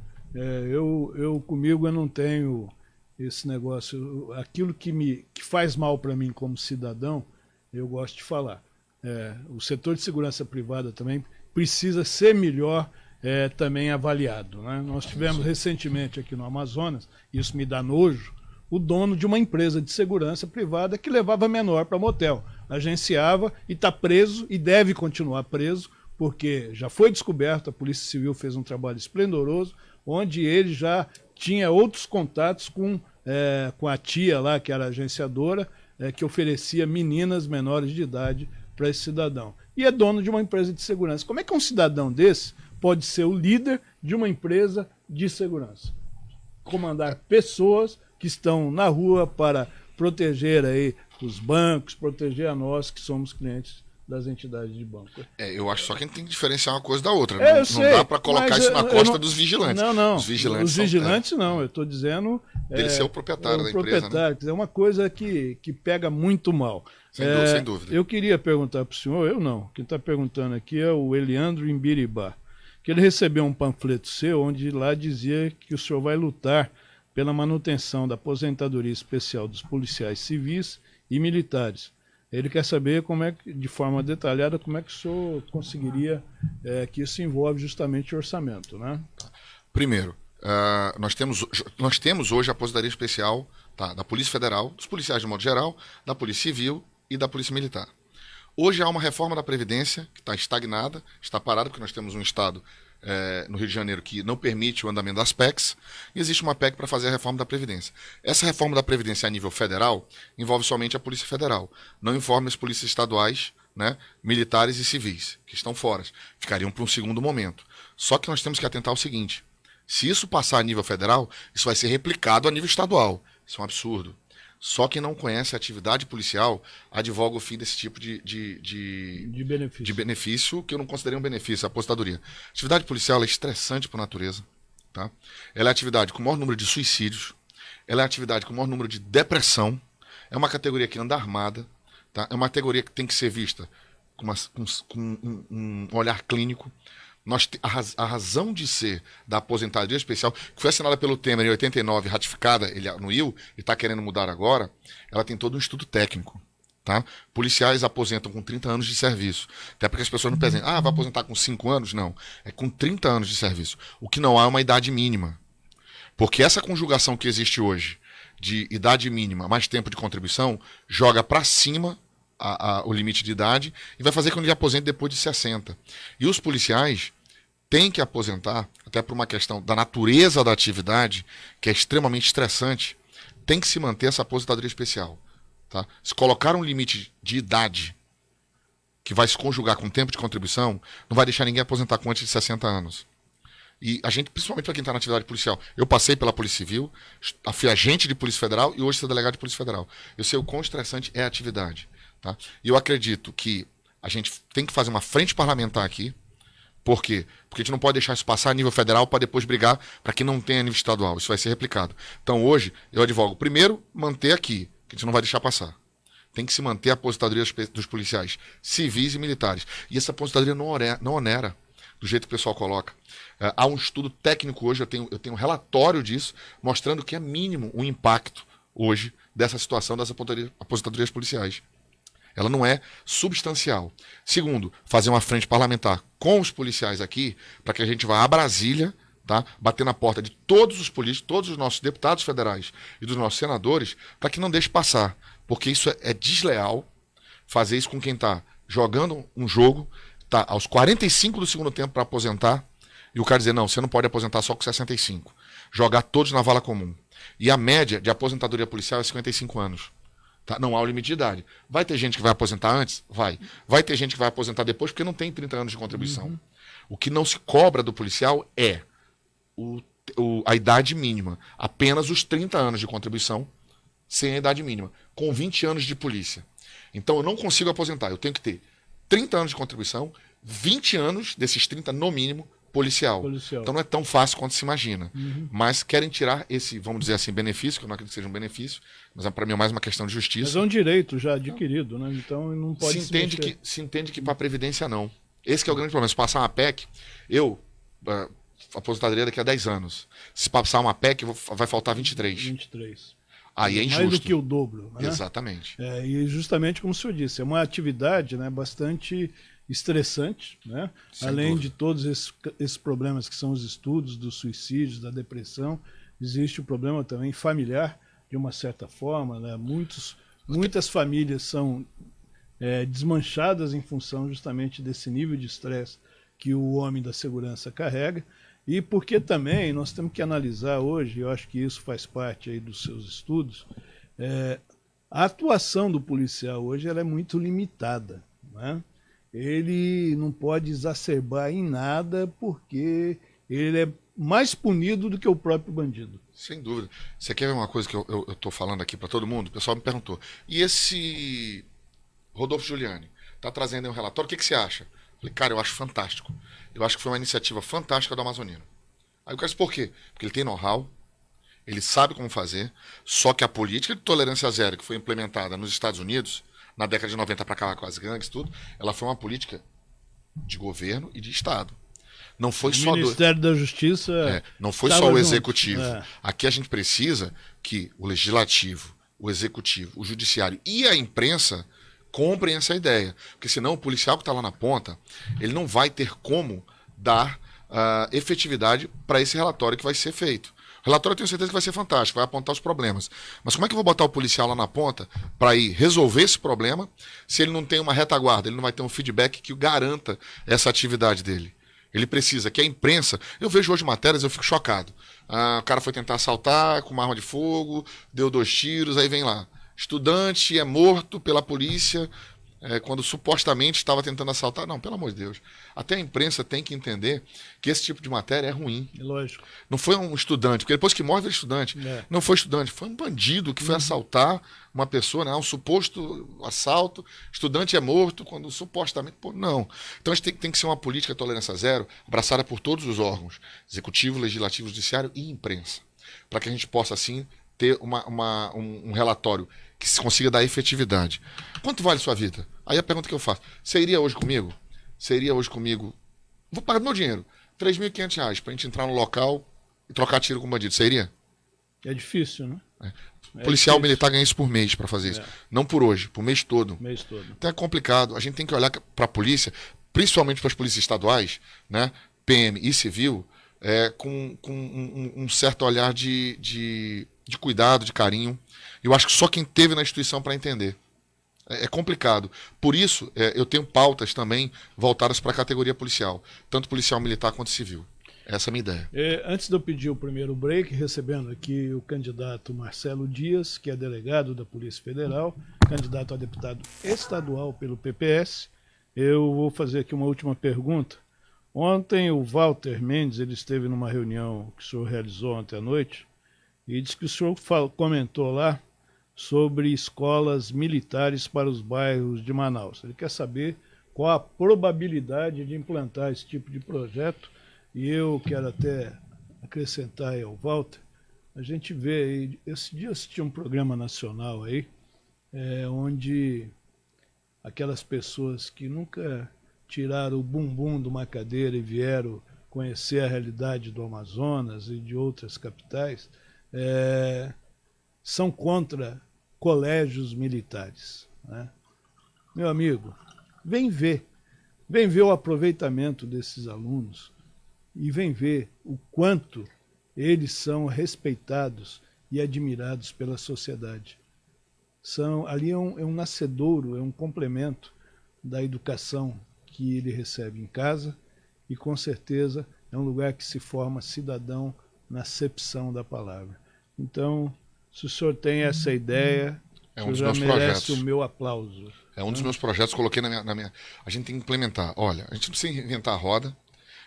A: Comigo eu não tenho esse negócio, aquilo que faz mal para mim como cidadão, eu gosto de falar. O setor de segurança privada também precisa ser melhor também avaliado, né? Nós tivemos recentemente aqui no Amazonas, isso me dá nojo, o dono de uma empresa de segurança privada que levava menor para motel, agenciava e está preso e deve continuar preso, porque já foi descoberto, a Polícia Civil fez um trabalho esplendoroso, onde ele já tinha outros contatos com a tia lá, que era agenciadora, que oferecia meninas menores de idade para esse cidadão. E é dono de uma empresa de segurança. Como é que um cidadão desse pode ser o líder de uma empresa de segurança? Comandar pessoas que estão na rua para proteger aí os bancos, proteger a nós que somos clientes das entidades de banco.
B: Eu acho só que a gente tem que diferenciar uma coisa da outra. Não dá para colocar isso na costa dos vigilantes.
A: Não.
B: Os
A: vigilantes não. Eu estou dizendo...
B: Ele ser o proprietário da empresa. Né?
A: É uma coisa que pega muito mal.
B: Sem dúvida.
A: Eu queria perguntar para o senhor, eu não. Quem está perguntando aqui é o Eliandro Imbiribá, que ele recebeu um panfleto seu, onde lá dizia que o senhor vai lutar pela manutenção da aposentadoria especial dos policiais civis e militares. Ele quer saber de forma detalhada, como é que o senhor conseguiria, que isso envolve justamente o orçamento, né?
B: Primeiro, nós temos hoje a aposentadoria especial, tá, da Polícia Federal, dos policiais de modo geral, da Polícia Civil e da Polícia Militar. Hoje há uma reforma da Previdência que está estagnada, está parada, porque nós temos um Estado no Rio de Janeiro que não permite o andamento das PECs, e existe uma PEC para fazer a reforma da Previdência. Essa reforma da Previdência a nível federal envolve somente a Polícia Federal, não envolve as polícias estaduais, né, militares e civis, que estão fora, ficariam para um segundo momento. Só que nós temos que atentar ao seguinte, se isso passar a nível federal, isso vai ser replicado a nível estadual. Isso é um absurdo. Só quem não conhece a atividade policial advoga o fim desse tipo de benefício, que eu não considerei um benefício, a aposentadoria. A atividade policial é estressante por natureza. Tá? Ela é a atividade com o maior número de suicídios, ela é a atividade com o maior número de depressão, é uma categoria que anda armada, tá? É uma categoria que tem que ser vista com um olhar clínico. A razão de ser da aposentadoria especial, que foi assinada pelo Temer em 89, ratificada no IL, e está querendo mudar agora, ela tem todo um estudo técnico. Tá? Policiais aposentam com 30 anos de serviço. Até porque as pessoas não pensam, vai aposentar com 5 anos? Não. É com 30 anos de serviço. O que não há é uma idade mínima. Porque essa conjugação que existe hoje, de idade mínima mais tempo de contribuição, joga para cima o limite de idade e vai fazer com que ele aposente depois de 60. E os policiais têm que aposentar, até por uma questão da natureza da atividade, que é extremamente estressante, tem que se manter essa aposentadoria especial. Tá? Se colocar um limite de idade que vai se conjugar com tempo de contribuição, não vai deixar ninguém aposentar com antes de 60 anos. E a gente, principalmente para quem está na atividade policial, eu passei pela Polícia Civil, fui agente de Polícia Federal e hoje sou delegado de Polícia Federal. Eu sei o quão estressante é a atividade. Tá? E eu acredito que a gente tem que fazer uma frente parlamentar aqui. Por quê? Porque a gente não pode deixar isso passar a nível federal para depois brigar para que não tenha a nível estadual. Isso vai ser replicado. Então hoje eu advogo, primeiro, manter aqui, que a gente não vai deixar passar. Tem que se manter a aposentadoria dos policiais civis e militares. E essa aposentadoria não onera do jeito que o pessoal coloca. Há um estudo técnico hoje, eu tenho um relatório disso, mostrando que é mínimo o impacto hoje dessa situação das aposentadorias policiais. Ela não é substancial. Segundo, fazer uma frente parlamentar com os policiais aqui, para que a gente vá a Brasília, tá? Bater na porta de todos os políticos, todos os nossos deputados federais e dos nossos senadores, para que não deixe passar. Porque isso é desleal, fazer isso com quem está jogando um jogo, tá aos 45 do segundo tempo para aposentar, e o cara dizer, não, você não pode aposentar só com 65. Jogar todos na vala comum. E a média de aposentadoria policial é 55 anos. Tá? Não há o limite de idade. Vai ter gente que vai aposentar antes? Vai. Vai ter gente que vai aposentar depois porque não tem 30 anos de contribuição. O que não se cobra do policial é a idade mínima. Apenas os 30 anos de contribuição sem a idade mínima. Com 20 anos de polícia. Então eu não consigo aposentar. Eu tenho que ter 30 anos de contribuição, 20 anos desses 30 no mínimo, policial. Então não é tão fácil quanto se imagina. Mas querem tirar esse, vamos dizer assim, benefício, que eu não acredito que seja um benefício, mas para mim é mais uma questão de justiça.
A: Mas é um direito já adquirido, né? Então não pode
B: se entende que para a Previdência não. Esse que é o grande problema. Se passar uma PEC, aposentadoria daqui a 10 anos. Se passar uma PEC, vai faltar 23.
A: 23.
B: Aí é injusto.
A: Mais do que o dobro. Né?
B: Exatamente.
A: E justamente como o senhor disse, é uma atividade, né, bastante estressante, né? Além
B: dúvida.
A: de todos esses problemas que são os estudos dos suicídios, da depressão, existe o problema também familiar, de uma certa forma, né? Muitas famílias são desmanchadas em função justamente desse nível de estresse que o homem da segurança carrega, e porque também nós temos que analisar hoje, eu acho que isso faz parte aí dos seus estudos, a atuação do policial hoje ela é muito limitada, né? Ele não pode exacerbar em nada porque ele é mais punido do que o próprio bandido.
B: Sem dúvida. Você quer ver uma coisa que eu estou falando aqui para todo mundo? O pessoal me perguntou. E esse Rodolfo Giuliani está trazendo aí um relatório, o que você acha? Eu falei, cara, eu acho fantástico. Eu acho que foi uma iniciativa fantástica do Amazonino. Aí o cara disse, por quê? Porque ele tem know-how, ele sabe como fazer, só que a política de tolerância zero que foi implementada nos Estados Unidos, na década de 90 para acabar com as gangues, tudo, ela foi uma política de governo e de Estado. Não foi só
A: do Ministério da Justiça.
B: Não foi só o executivo. Aqui a gente precisa que o legislativo, o executivo, o judiciário e a imprensa comprem essa ideia. Porque senão o policial que está lá na ponta, ele não vai ter como dar efetividade para esse relatório que vai ser feito. O relatório eu tenho certeza que vai ser fantástico, vai apontar os problemas. Mas como é que eu vou botar o policial lá na ponta para ir resolver esse problema se ele não tem uma retaguarda, ele não vai ter um feedback que garanta essa atividade dele? Ele precisa que a imprensa... Eu vejo hoje matérias, eu fico chocado. O cara foi tentar assaltar com uma arma de fogo, deu 2 tiros, aí vem lá. Estudante é morto pela polícia quando supostamente estava tentando assaltar. Não, pelo amor de Deus. Até a imprensa tem que entender que esse tipo de matéria é ruim.
A: É lógico.
B: Não foi um estudante, porque depois que morre vira estudante. Não foi estudante, foi um bandido que foi assaltar uma pessoa, né? Um suposto assalto. Estudante é morto quando supostamente... Pô, não. Então a gente tem que ser uma política de tolerância zero abraçada por todos os órgãos, executivo, legislativo, judiciário e imprensa, para que a gente possa, assim, ter um relatório que se consiga dar efetividade. Quanto vale sua vida? Aí a pergunta que eu faço. Você iria hoje comigo? Você iria hoje comigo? Vou pagar do meu dinheiro. R$3.500 pra gente entrar no local e trocar tiro com o bandido. Você iria?
A: É difícil, né?
B: Policial militar ganha isso por mês para fazer isso. Não por hoje, por mês todo.
A: Mês todo.
B: Então é complicado. A gente tem que olhar para a polícia, principalmente para as polícias estaduais, né? PM e civil, com um certo olhar de cuidado, de carinho. Eu acho que só quem teve na instituição para entender. É complicado. Por isso, eu tenho pautas também voltadas para a categoria policial, tanto policial militar quanto civil. Essa é a minha ideia.
A: Antes de eu pedir o primeiro break, recebendo aqui o candidato Marcelo Dias, que é delegado da Polícia Federal, candidato a deputado estadual pelo PPS, eu vou fazer aqui uma última pergunta. Ontem o Walter Mendes, ele esteve numa reunião que o senhor realizou ontem à noite e disse que o senhor comentou lá sobre escolas militares para os bairros de Manaus. Ele quer saber qual a probabilidade de implantar esse tipo de projeto, e eu quero até acrescentar aí ao Walter, a gente vê aí, esse dia eu assisti um programa nacional aí, onde aquelas pessoas que nunca tiraram o bumbum de uma cadeira e vieram conhecer a realidade do Amazonas e de outras capitais, são contra colégios militares, né? Meu amigo, vem ver o aproveitamento desses alunos e vem ver o quanto eles são respeitados e admirados pela sociedade. Ali é um nascedouro, é um complemento da educação que ele recebe em casa e, com certeza, é um lugar que se forma cidadão na acepção da palavra. Então, se o senhor tem essa ideia,
B: É
A: o
B: um
A: senhor
B: dos
A: já
B: meus
A: merece
B: projetos.
A: o meu aplauso.
B: É um dos meus projetos, coloquei na minha. A gente tem que implementar. Olha, a gente não precisa inventar a roda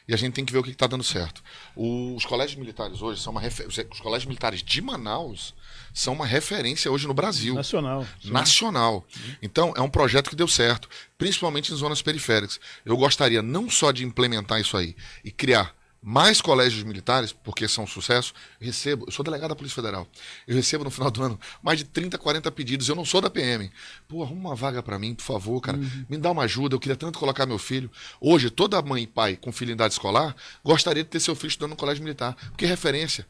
B: e a gente tem que ver o que está dando certo. Os colégios militares hoje são uma referência. Os colégios militares de Manaus são uma referência hoje no Brasil.
A: Nacional. Sim.
B: Nacional. Então, é um projeto que deu certo, principalmente em zonas periféricas. Eu gostaria não só de implementar isso aí e criar mais colégios militares, porque são um sucesso. Eu sou delegado da Polícia Federal, eu recebo no final do ano mais de 30, 40 pedidos, eu não sou da PM. Pô, arruma uma vaga pra mim, por favor, cara, me dá uma ajuda, eu queria tanto colocar meu filho. Hoje, toda mãe e pai com filho em idade escolar gostaria de ter seu filho estudando no colégio militar, porque referência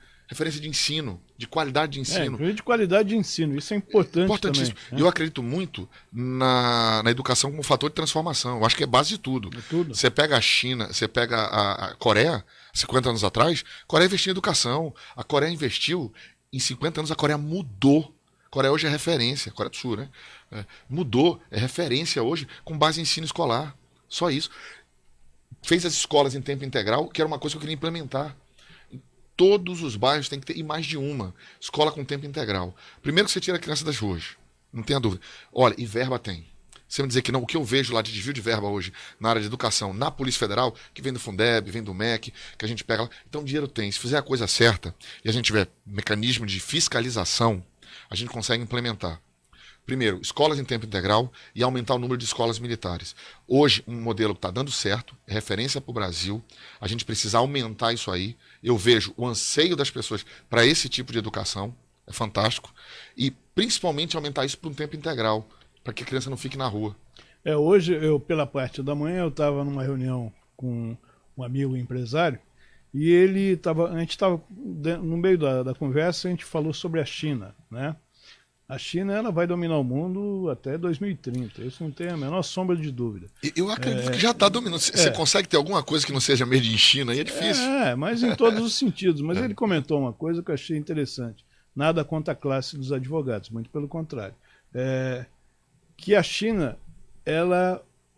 B: de ensino, de qualidade de ensino.
A: De qualidade de ensino, isso é importante
B: Importantíssimo.
A: também, né?
B: E eu acredito muito na educação como fator de transformação. Eu acho que é base de tudo. Você pega a China, você pega a Coreia, 50 anos atrás, a Coreia investiu em educação. A Coreia investiu, em 50 anos a Coreia mudou. A Coreia hoje é referência, a Coreia do Sul, né? Mudou, é referência hoje com base em ensino escolar. Só isso. Fez as escolas em tempo integral, que era uma coisa que eu queria implementar. Todos os bairros tem que ter, e mais de uma, escola com tempo integral. Primeiro que você tira a criança das ruas, não tenha dúvida. Olha, e verba tem. Você me dizer que não, o que eu vejo lá de desvio de verba hoje na área de educação, na Polícia Federal, que vem do Fundeb, vem do MEC, que a gente pega lá, então dinheiro tem. Se fizer a coisa certa e a gente tiver mecanismo de fiscalização, a gente consegue implementar. Primeiro, escolas em tempo integral e aumentar o número de escolas militares. Hoje, um modelo que está dando certo, é referência para o Brasil, a gente precisa aumentar isso aí. Eu vejo o anseio das pessoas para esse tipo de educação, é fantástico, e principalmente aumentar isso para um tempo integral, para que a criança não fique na rua.
A: Hoje, pela parte da manhã, eu estava numa reunião com um amigo empresário, e a gente estava, no meio da conversa, a gente falou sobre a China, né? A China, ela vai dominar o mundo até 2030, isso não tem a menor sombra de dúvida.
B: Eu acredito que já está dominando. Você consegue ter alguma coisa que não seja made in China? Aí é difícil.
A: Mas em todos os sentidos. Mas ele comentou uma coisa que eu achei interessante. Nada contra a classe dos advogados, muito pelo contrário. Que a China,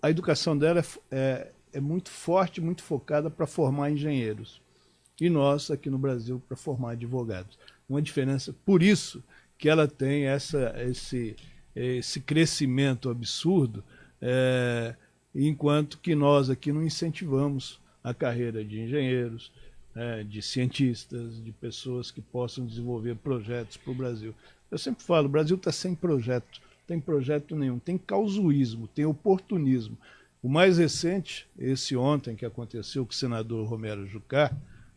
A: a educação dela é muito forte, muito focada para formar engenheiros. E nós, aqui no Brasil, para formar advogados. Uma diferença, por isso que ela tem esse crescimento absurdo, enquanto que nós aqui não incentivamos a carreira de engenheiros, de cientistas, de pessoas que possam desenvolver projetos para o Brasil. Eu sempre falo, o Brasil está sem projeto, não tem projeto nenhum, tem causuísmo, tem oportunismo. O mais recente, esse ontem que aconteceu com o senador Romero Jucá,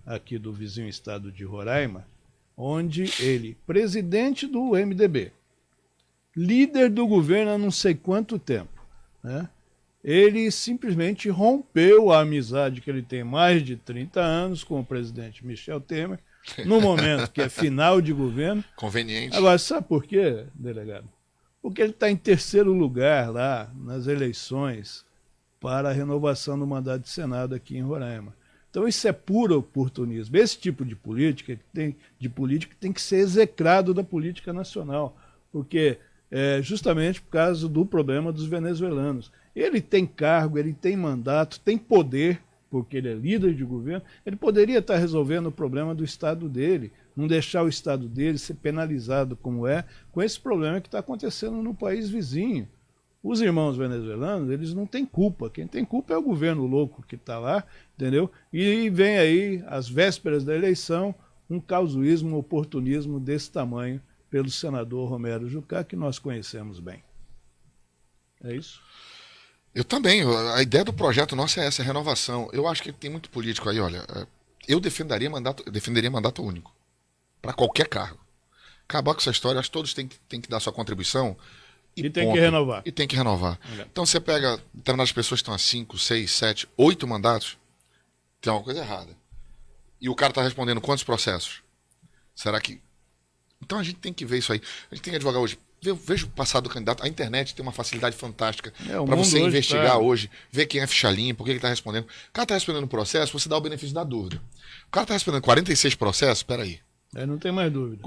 A: aqui do vizinho estado de Roraima, onde ele, presidente do MDB, líder do governo há não sei quanto tempo, né? Ele simplesmente rompeu a amizade que ele tem mais de 30 anos com o presidente Michel Temer, no momento que é final de governo.
B: Conveniente.
A: Agora, sabe por quê, delegado? Porque ele está em terceiro lugar lá nas eleições para a renovação do mandato de Senado aqui em Roraima. Então isso é puro oportunismo. Esse tipo de política tem que ser execrado da política nacional, porque justamente por causa do problema dos venezuelanos. Ele tem cargo, ele tem mandato, tem poder, porque ele é líder de governo, ele poderia estar resolvendo o problema do estado dele, não deixar o estado dele ser penalizado como com esse problema que está acontecendo no país vizinho. Os irmãos venezuelanos, eles não têm culpa. Quem tem culpa é o governo louco que está lá, entendeu? E vem aí, às vésperas da eleição, um causuísmo, um oportunismo desse tamanho pelo senador Romero Jucá, que nós conhecemos bem. É isso?
B: Eu também. A ideia do projeto nosso é essa, é renovação. Eu acho que tem muito político aí, olha. Eu defenderia mandato único. Para qualquer cargo. Acabar com essa história, acho que todos têm que dar sua contribuição.
A: E tem que renovar.
B: E tem que renovar.
A: É.
B: Então você pega determinadas pessoas que estão há 5, 6, 7, 8 mandatos, tem alguma coisa errada. E o cara está respondendo quantos processos? Será que... Então a gente tem que ver isso aí. A gente tem que advogar hoje. Veja o passado do candidato. A internet tem uma facilidade fantástica para você investigar hoje, ver quem é ficha limpa, por que ele está respondendo. O cara está respondendo um processo, você dá o benefício da dúvida. O cara está respondendo 46 processos, peraí.
A: Não tem mais dúvida.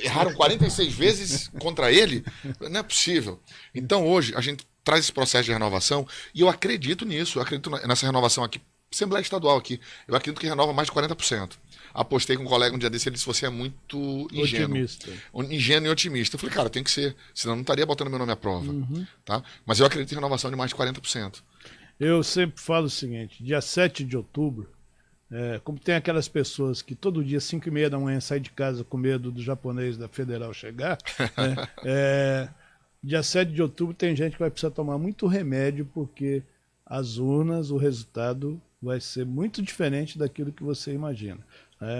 B: Erraram 46 vezes contra ele? Não é possível. Então hoje a gente traz esse processo de renovação e eu acredito nisso. Eu acredito nessa renovação aqui. Assembleia Estadual aqui. Eu acredito que renova mais de 40%. Apostei com um colega um dia desse, ele disse, você é muito ingênuo. Otimista. Ingênuo e otimista. Eu falei, cara, tem que ser, senão não estaria botando meu nome à prova. Tá? Mas eu acredito em renovação de mais de 40%.
A: Eu sempre falo o seguinte, dia 7 de outubro, como tem aquelas pessoas que todo dia, 5h30 da manhã, saem de casa com medo do japonês da Federal chegar, né? Dia 7 de outubro tem gente que vai precisar tomar muito remédio, porque as urnas, o resultado vai ser muito diferente daquilo que você imagina.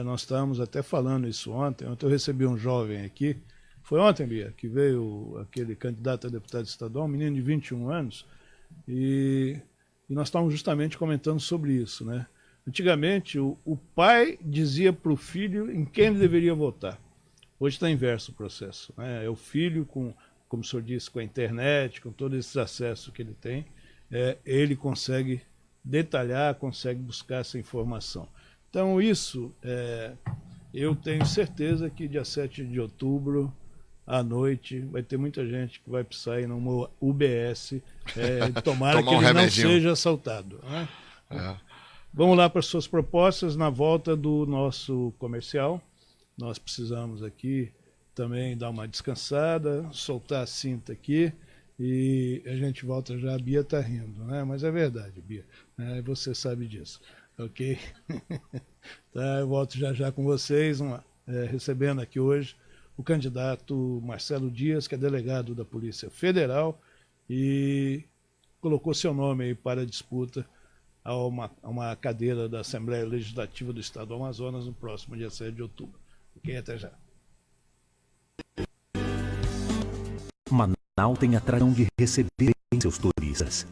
A: Nós estávamos até falando isso ontem. Ontem eu recebi um jovem aqui, foi ontem, Bia, que veio aquele candidato a deputado estadual, um menino de 21 anos, e nós estávamos justamente comentando sobre isso, né? Antigamente, o pai dizia para o filho em quem ele deveria votar. Hoje está inverso o processo, né? É o filho, como o senhor disse, com a internet, com todos esses acessos que ele tem, ele consegue detalhar, consegue buscar essa informação. Então isso, eu tenho certeza que dia 7 de outubro, à noite, vai ter muita gente que vai precisar ir numa UBS, tomara que ele não seja assaltado. Né? Vamos lá para as suas propostas na volta do nosso comercial. Nós precisamos aqui também dar uma descansada, soltar a cinta aqui, e a gente volta já. A Bia está rindo, né? Mas é verdade, Bia, você sabe disso. Ok? Tá, eu volto já com vocês, recebendo aqui hoje o candidato Marcelo Dias, que é delegado da Polícia Federal e colocou seu nome aí para a disputa a uma cadeira da Assembleia Legislativa do Estado do Amazonas no próximo dia 7 de outubro. Ok? Até já.
C: Manaus tem a tradição de receber bem seus turistas.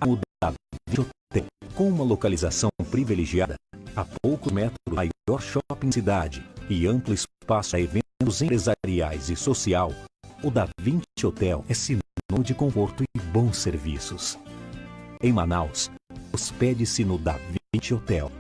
C: A Udá Hotel, com uma localização privilegiada, a poucos metros do maior shopping da cidade e amplo espaço a eventos empresariais e social, o Da Vinci Hotel é sinônimo de conforto e bons serviços. Em Manaus, hospede-se no Da Vinci Hotel.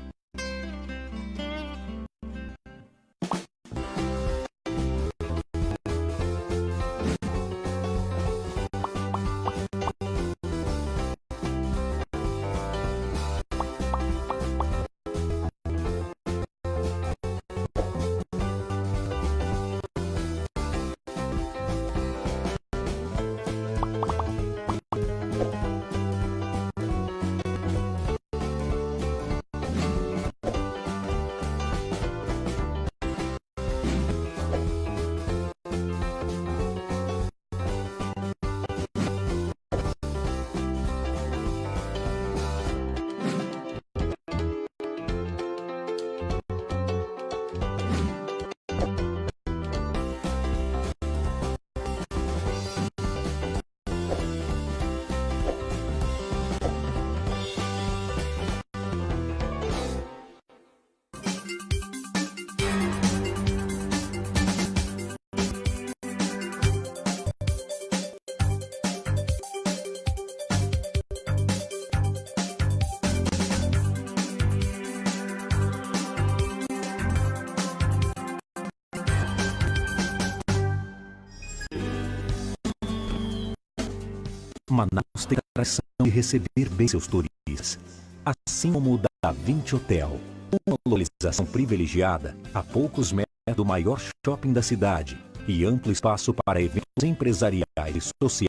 C: Manaus tem a tradição de receber bem seus turistas, assim como o Da Vinci Hotel, uma localização privilegiada a poucos metros do maior shopping da cidade e amplo espaço para eventos empresariais e sociais,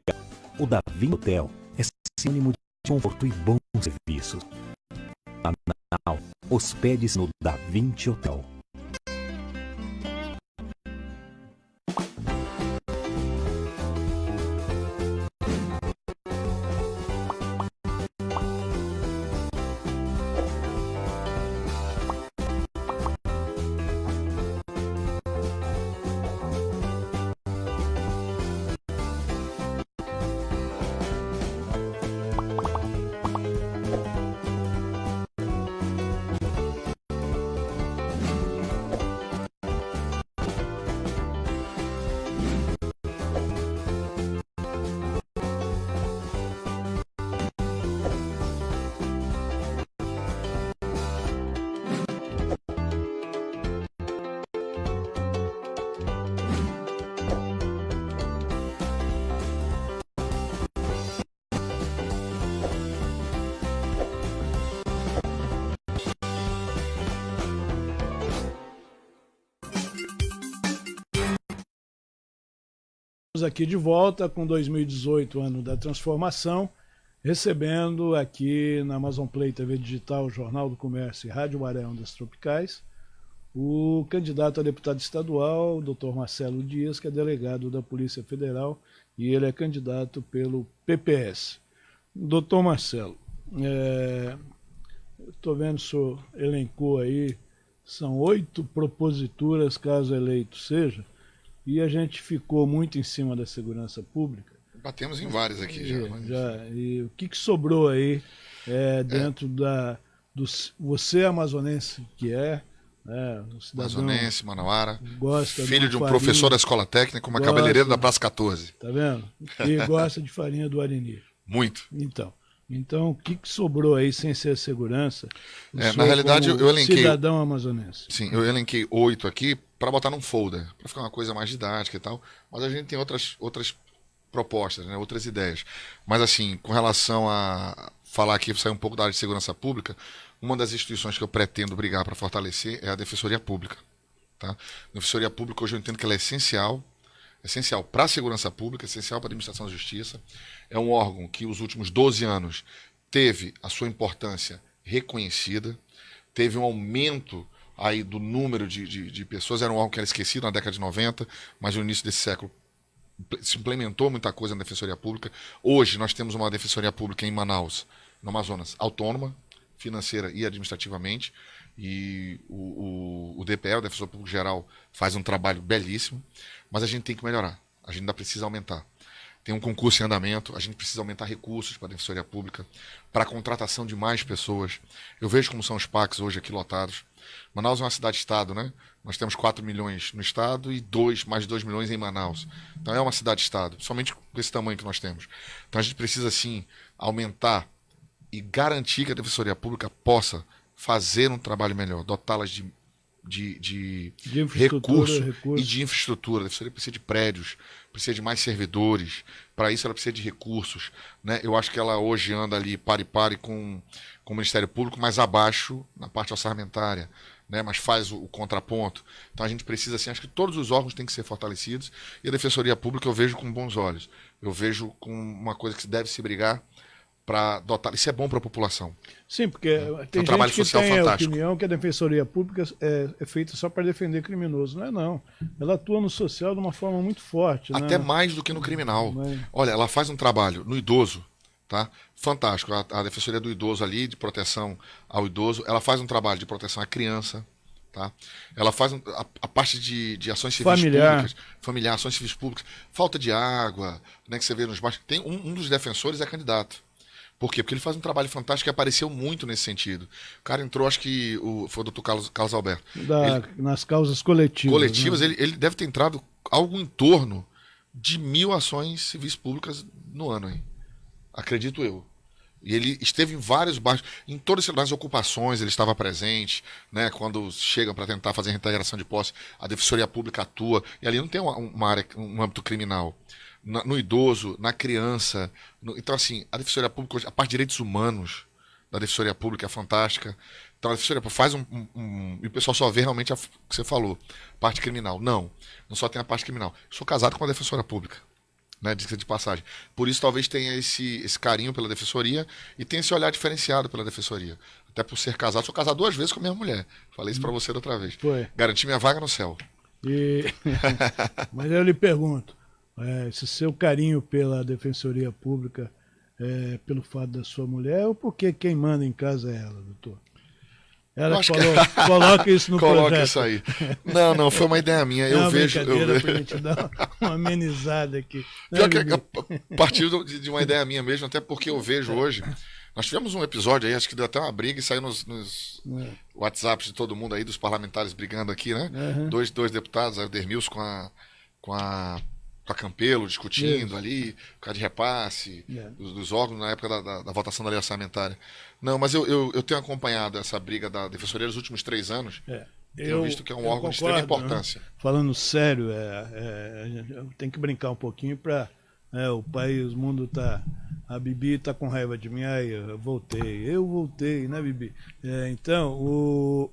C: O Da Vinci Hotel é sinônimo de conforto e bons serviços. Manaus, hospede-se no Da Vinci Hotel.
A: Aqui de volta com 2018, ano da transformação, recebendo aqui na Amazon Play TV Digital, Jornal do Comércio e Rádio Maré Ondas Tropicais, o candidato a deputado estadual, Dr. Marcelo Dias, que é delegado da Polícia Federal, e ele é candidato pelo PPS. Dr. Marcelo, estou vendo que o senhor elencou aí, são 8 proposituras, caso eleito seja, e a gente ficou muito em cima da segurança pública.
B: Batemos em várias aqui já.
A: E o que sobrou aí dentro você amazonense que um cidadão
B: amazonense, manauara,
A: gosta
B: filho de um
A: farinha,
B: professor da escola técnica, uma cabeleireira da Praça 14.
A: Tá vendo? E gosta de farinha do Arini.
B: Muito.
A: Então, o que sobrou aí sem ser segurança?
B: Na realidade, eu elenquei...
A: Cidadão amazonense.
B: Sim, eu elenquei 8 aqui para botar num folder, para ficar uma coisa mais didática e tal, mas a gente tem outras propostas, né, outras ideias. Mas assim, com relação a falar aqui, sair um pouco da área de segurança pública, uma das instituições que eu pretendo brigar para fortalecer é a Defensoria Pública. Tá? A Defensoria Pública hoje eu entendo que ela é essencial para a segurança pública, essencial para a administração da justiça. É um órgão que, os últimos 12 anos, teve a sua importância reconhecida, teve um aumento aí do número de pessoas. Era um órgão que era esquecido na década de 90, mas no início desse século se implementou muita coisa na Defensoria Pública. Hoje nós temos uma Defensoria Pública em Manaus, no Amazonas, autônoma, financeira e administrativamente, e o DPE, o Defensor Público Geral, faz um trabalho belíssimo, mas a gente tem que melhorar, a gente ainda precisa aumentar. Tem um concurso em andamento, a gente precisa aumentar recursos para a Defensoria Pública, para a contratação de mais pessoas. Eu vejo como são os PACs hoje aqui lotados. Manaus é uma cidade-estado, né? Nós temos 4 milhões no estado e mais de 2 milhões em Manaus. Então é uma cidade-estado, somente com esse tamanho que nós temos. Então a gente precisa, sim, aumentar e garantir que a Defensoria Pública possa fazer um trabalho melhor, dotá-las de recursos e de infraestrutura. A Defensoria precisa de prédios, precisa de mais servidores. Para isso ela precisa de recursos, né? Eu acho que ela hoje anda ali pare com o Ministério Público, mais abaixo na parte orçamentária, né? Mas faz o contraponto. Então a gente precisa, assim, acho que todos os órgãos têm que ser fortalecidos, e a Defensoria Pública eu vejo com bons olhos. Eu vejo com uma coisa que deve se brigar para dotar. Isso é bom para a população.
A: Sim, porque tem gente que tem a opinião que a Defensoria Pública é feita só para defender criminoso. Não é, não. Ela atua no social de uma forma muito forte.
B: Até mais do que no criminal. Olha, ela faz um trabalho no idoso, tá? Fantástico. A Defensoria do Idoso ali, de proteção ao idoso, ela faz um trabalho de proteção à criança, tá? Ela faz a parte de ações civis públicas, familiar, ações civis públicas, falta de água, né, que você vê nos bairros. Tem um dos defensores é candidato. Por quê? Porque ele faz um trabalho fantástico que apareceu muito nesse sentido. O cara entrou, acho que foi o doutor Carlos Alberto.
A: Nas causas coletivas.
B: Coletivas, né? ele deve ter entrado algo em torno de 1.000 ações civis públicas no ano, hein? Acredito eu. E ele esteve em vários bairros, em todas as ocupações ele estava presente, né? Quando chegam para tentar fazer reintegração de posse, a Defensoria Pública atua, e ali não tem uma área, um âmbito criminal. No idoso, na criança. Então, assim, a Defensoria Pública, a parte de direitos humanos da Defensoria Pública é fantástica. Então, a Defensoria Pública faz e o pessoal só vê realmente o que você falou, parte criminal. Não só tem a parte criminal. Eu sou casado com a Defensoria Pública. né, de passagem. Por isso talvez tenha esse carinho pela defensoria e tenha esse olhar diferenciado pela defensoria. Até por ser casado, sou casado 2 vezes com a mesma mulher. Falei isso pra você da outra vez.
A: Foi.
B: Garanti minha vaga no céu.
A: E... Mas eu lhe pergunto, esse seu carinho pela Defensoria Pública é pelo fato da sua mulher ou porque quem manda em casa é ela, doutor? Ela falou, coloca isso no
B: Coloca
A: projeto.
B: isso aí. Não, foi uma ideia minha.
A: É
B: Eu
A: uma
B: vejo.
A: brincadeira pra gente dar uma amenizada aqui.
B: Pior que partiu de uma ideia minha mesmo, até porque eu vejo hoje. Nós tivemos um episódio aí, acho que deu até uma briga e saiu nos WhatsApps de todo mundo aí, dos parlamentares brigando aqui, né? Dois deputados, aí o Dermilson com a Campelo discutindo ali, por causa de repasse, dos órgãos na época da votação da lei orçamentária. Não, mas eu tenho acompanhado essa briga da Defensoria nos últimos 3 anos. Tenho visto que é um órgão de extrema importância.
A: Né? Falando sério, tem que brincar um pouquinho para o país, o mundo tá. A Bibi tá com raiva de mim, aí eu voltei, né, Bibi? Então,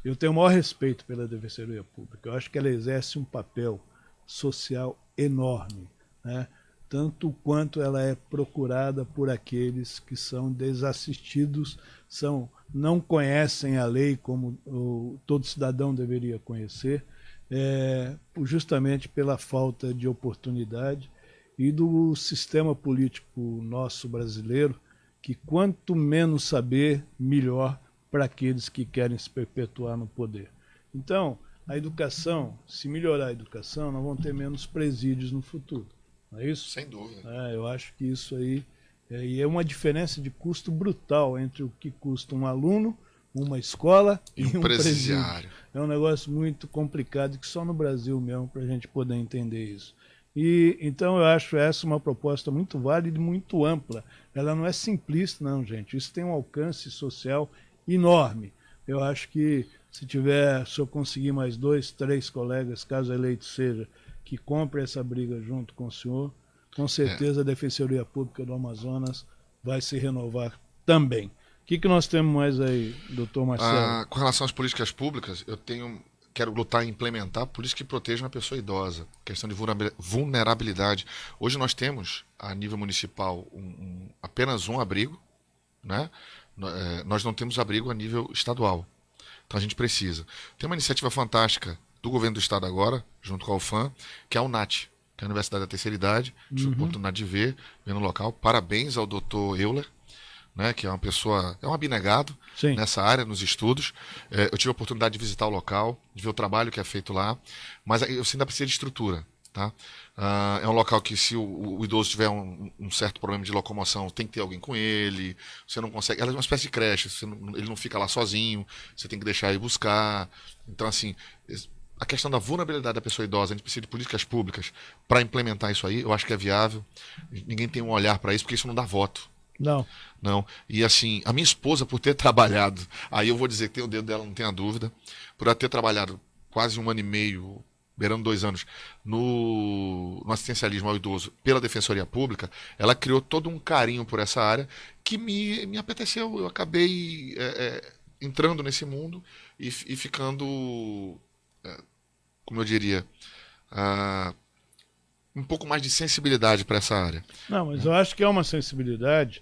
A: eu tenho o maior respeito pela Defensoria Pública. Eu acho que ela exerce um papel social enorme, né? Tanto quanto ela é procurada por aqueles que são desassistidos, não conhecem a lei como todo cidadão deveria conhecer, justamente pela falta de oportunidade e do sistema político nosso brasileiro, que quanto menos saber, melhor para aqueles que querem se perpetuar no poder. Então, a educação, se melhorar a educação, nós vamos ter menos presídios no futuro. Não é isso?
B: Sem dúvida.
A: Eu acho que isso aí é uma diferença de custo brutal entre o que custa um aluno, uma escola e um presidiário. É um negócio muito complicado que só no Brasil mesmo para a gente poder entender isso. E então eu acho essa uma proposta muito válida e muito ampla. Ela não é simplista, não, gente. Isso tem um alcance social enorme. Eu acho que se eu conseguir mais 2, 3 colegas, caso eleito seja, que comprem essa briga junto com o senhor, com certeza a Defensoria Pública do Amazonas vai se renovar também. O que nós temos mais aí, doutor Marcelo?
B: Com relação às políticas públicas, quero lutar em implementar políticas que protejam a pessoa idosa, questão de vulnerabilidade. Hoje nós temos, a nível municipal, apenas um abrigo, né? Nós não temos abrigo a nível estadual. Então a gente precisa. Tem uma iniciativa fantástica do governo do estado agora, junto com a UFAM, que é a UNAT, que é a Universidade da Terceira Idade. Tive a oportunidade de ver no local. Parabéns ao doutor Euler, né, que é uma pessoa, é um abnegado nessa área, nos estudos. Eu tive a oportunidade de visitar o local, de ver o trabalho que é feito lá, mas eu ainda preciso de estrutura. Tá? É um local que, se o idoso tiver um certo problema de locomoção, tem que ter alguém com ele, você não consegue. Ela é uma espécie de creche, ele não fica lá sozinho, você tem que deixar ele buscar. Então, assim, a questão da vulnerabilidade da pessoa idosa, a gente precisa de políticas públicas para implementar isso aí, eu acho que é viável. Ninguém tem um olhar para isso, porque isso não dá voto. Não. E assim, a minha esposa, por ter trabalhado, aí eu vou dizer que tem o dedo dela, não tenha dúvida, por ela ter trabalhado quase 1 ano e meio, beirando 2 anos, no assistencialismo ao idoso pela Defensoria Pública, ela criou todo um carinho por essa área que me apeteceu. Eu acabei entrando nesse mundo e ficando, como eu diria, um pouco mais de sensibilidade para essa área.
A: Não, mas eu acho que é uma sensibilidade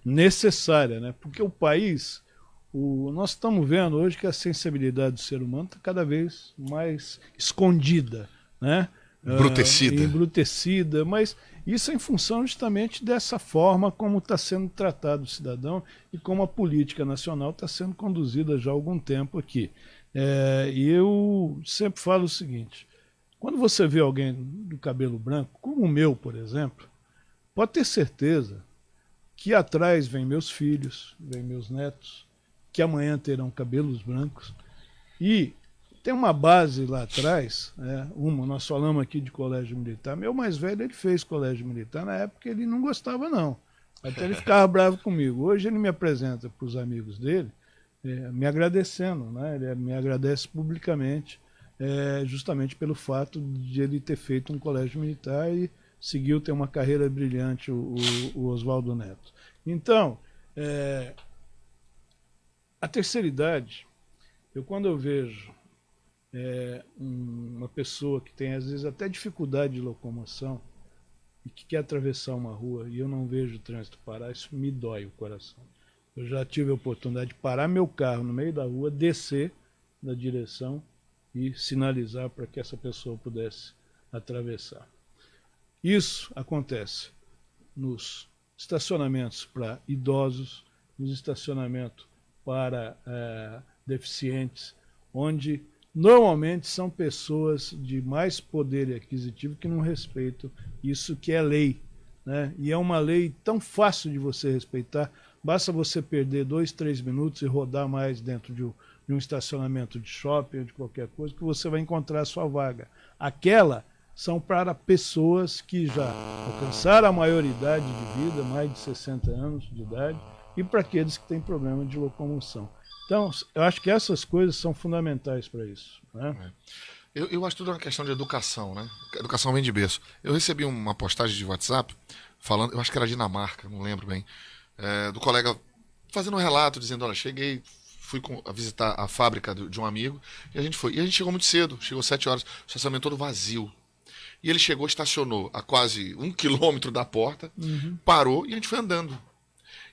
A: necessária, né? Porque o país, nós estamos vendo hoje que a sensibilidade do ser humano está cada vez mais escondida, né? Embrutecida, mas isso é em função justamente dessa forma como está sendo tratado o cidadão e como a política nacional está sendo conduzida já há algum tempo aqui. E eu sempre falo o seguinte: quando você vê alguém do cabelo branco, como o meu, por exemplo, pode ter certeza que atrás vem meus filhos, vem meus netos, que amanhã terão cabelos brancos. E tem uma base lá atrás, nós falamos aqui de colégio militar. Meu mais velho, ele fez colégio militar, na época ele não gostava não, até ele ficava bravo comigo. Hoje ele me apresenta para os amigos dele, me agradecendo, né? Ele me agradece publicamente, justamente pelo fato de ele ter feito um colégio militar e seguiu ter uma carreira brilhante, o Oswaldo Neto. Então, a terceira idade, quando eu vejo uma pessoa que tem, às vezes, até dificuldade de locomoção e que quer atravessar uma rua e eu não vejo o trânsito parar, isso me dói o coração. Eu já tive a oportunidade de parar meu carro no meio da rua, descer da direção e sinalizar para que essa pessoa pudesse atravessar. Isso acontece nos estacionamentos para idosos, nos estacionamentos para deficientes, onde normalmente são pessoas de mais poder aquisitivo que não respeitam isso que é lei, né? E é uma lei tão fácil de você respeitar, basta você perder 2, 3 minutos e rodar mais dentro de um estacionamento de shopping ou de qualquer coisa, que você vai encontrar a sua vaga. Aquela são para pessoas que já alcançaram a maioridade de vida, mais de 60 anos de idade, e para aqueles que têm problema de locomoção. Então, eu acho que essas coisas são fundamentais para isso, né?
B: Eu acho tudo uma questão de educação, né? Educação vem de berço. Eu recebi uma postagem de WhatsApp falando, eu acho que era Dinamarca, não lembro bem, do colega fazendo um relato, dizendo, olha, cheguei, fui visitar a fábrica de um amigo, e a gente foi. E a gente chegou muito cedo, chegou 7 horas, o estacionamento todo vazio. E ele chegou, estacionou a quase 1 quilômetro da porta, parou e a gente foi andando.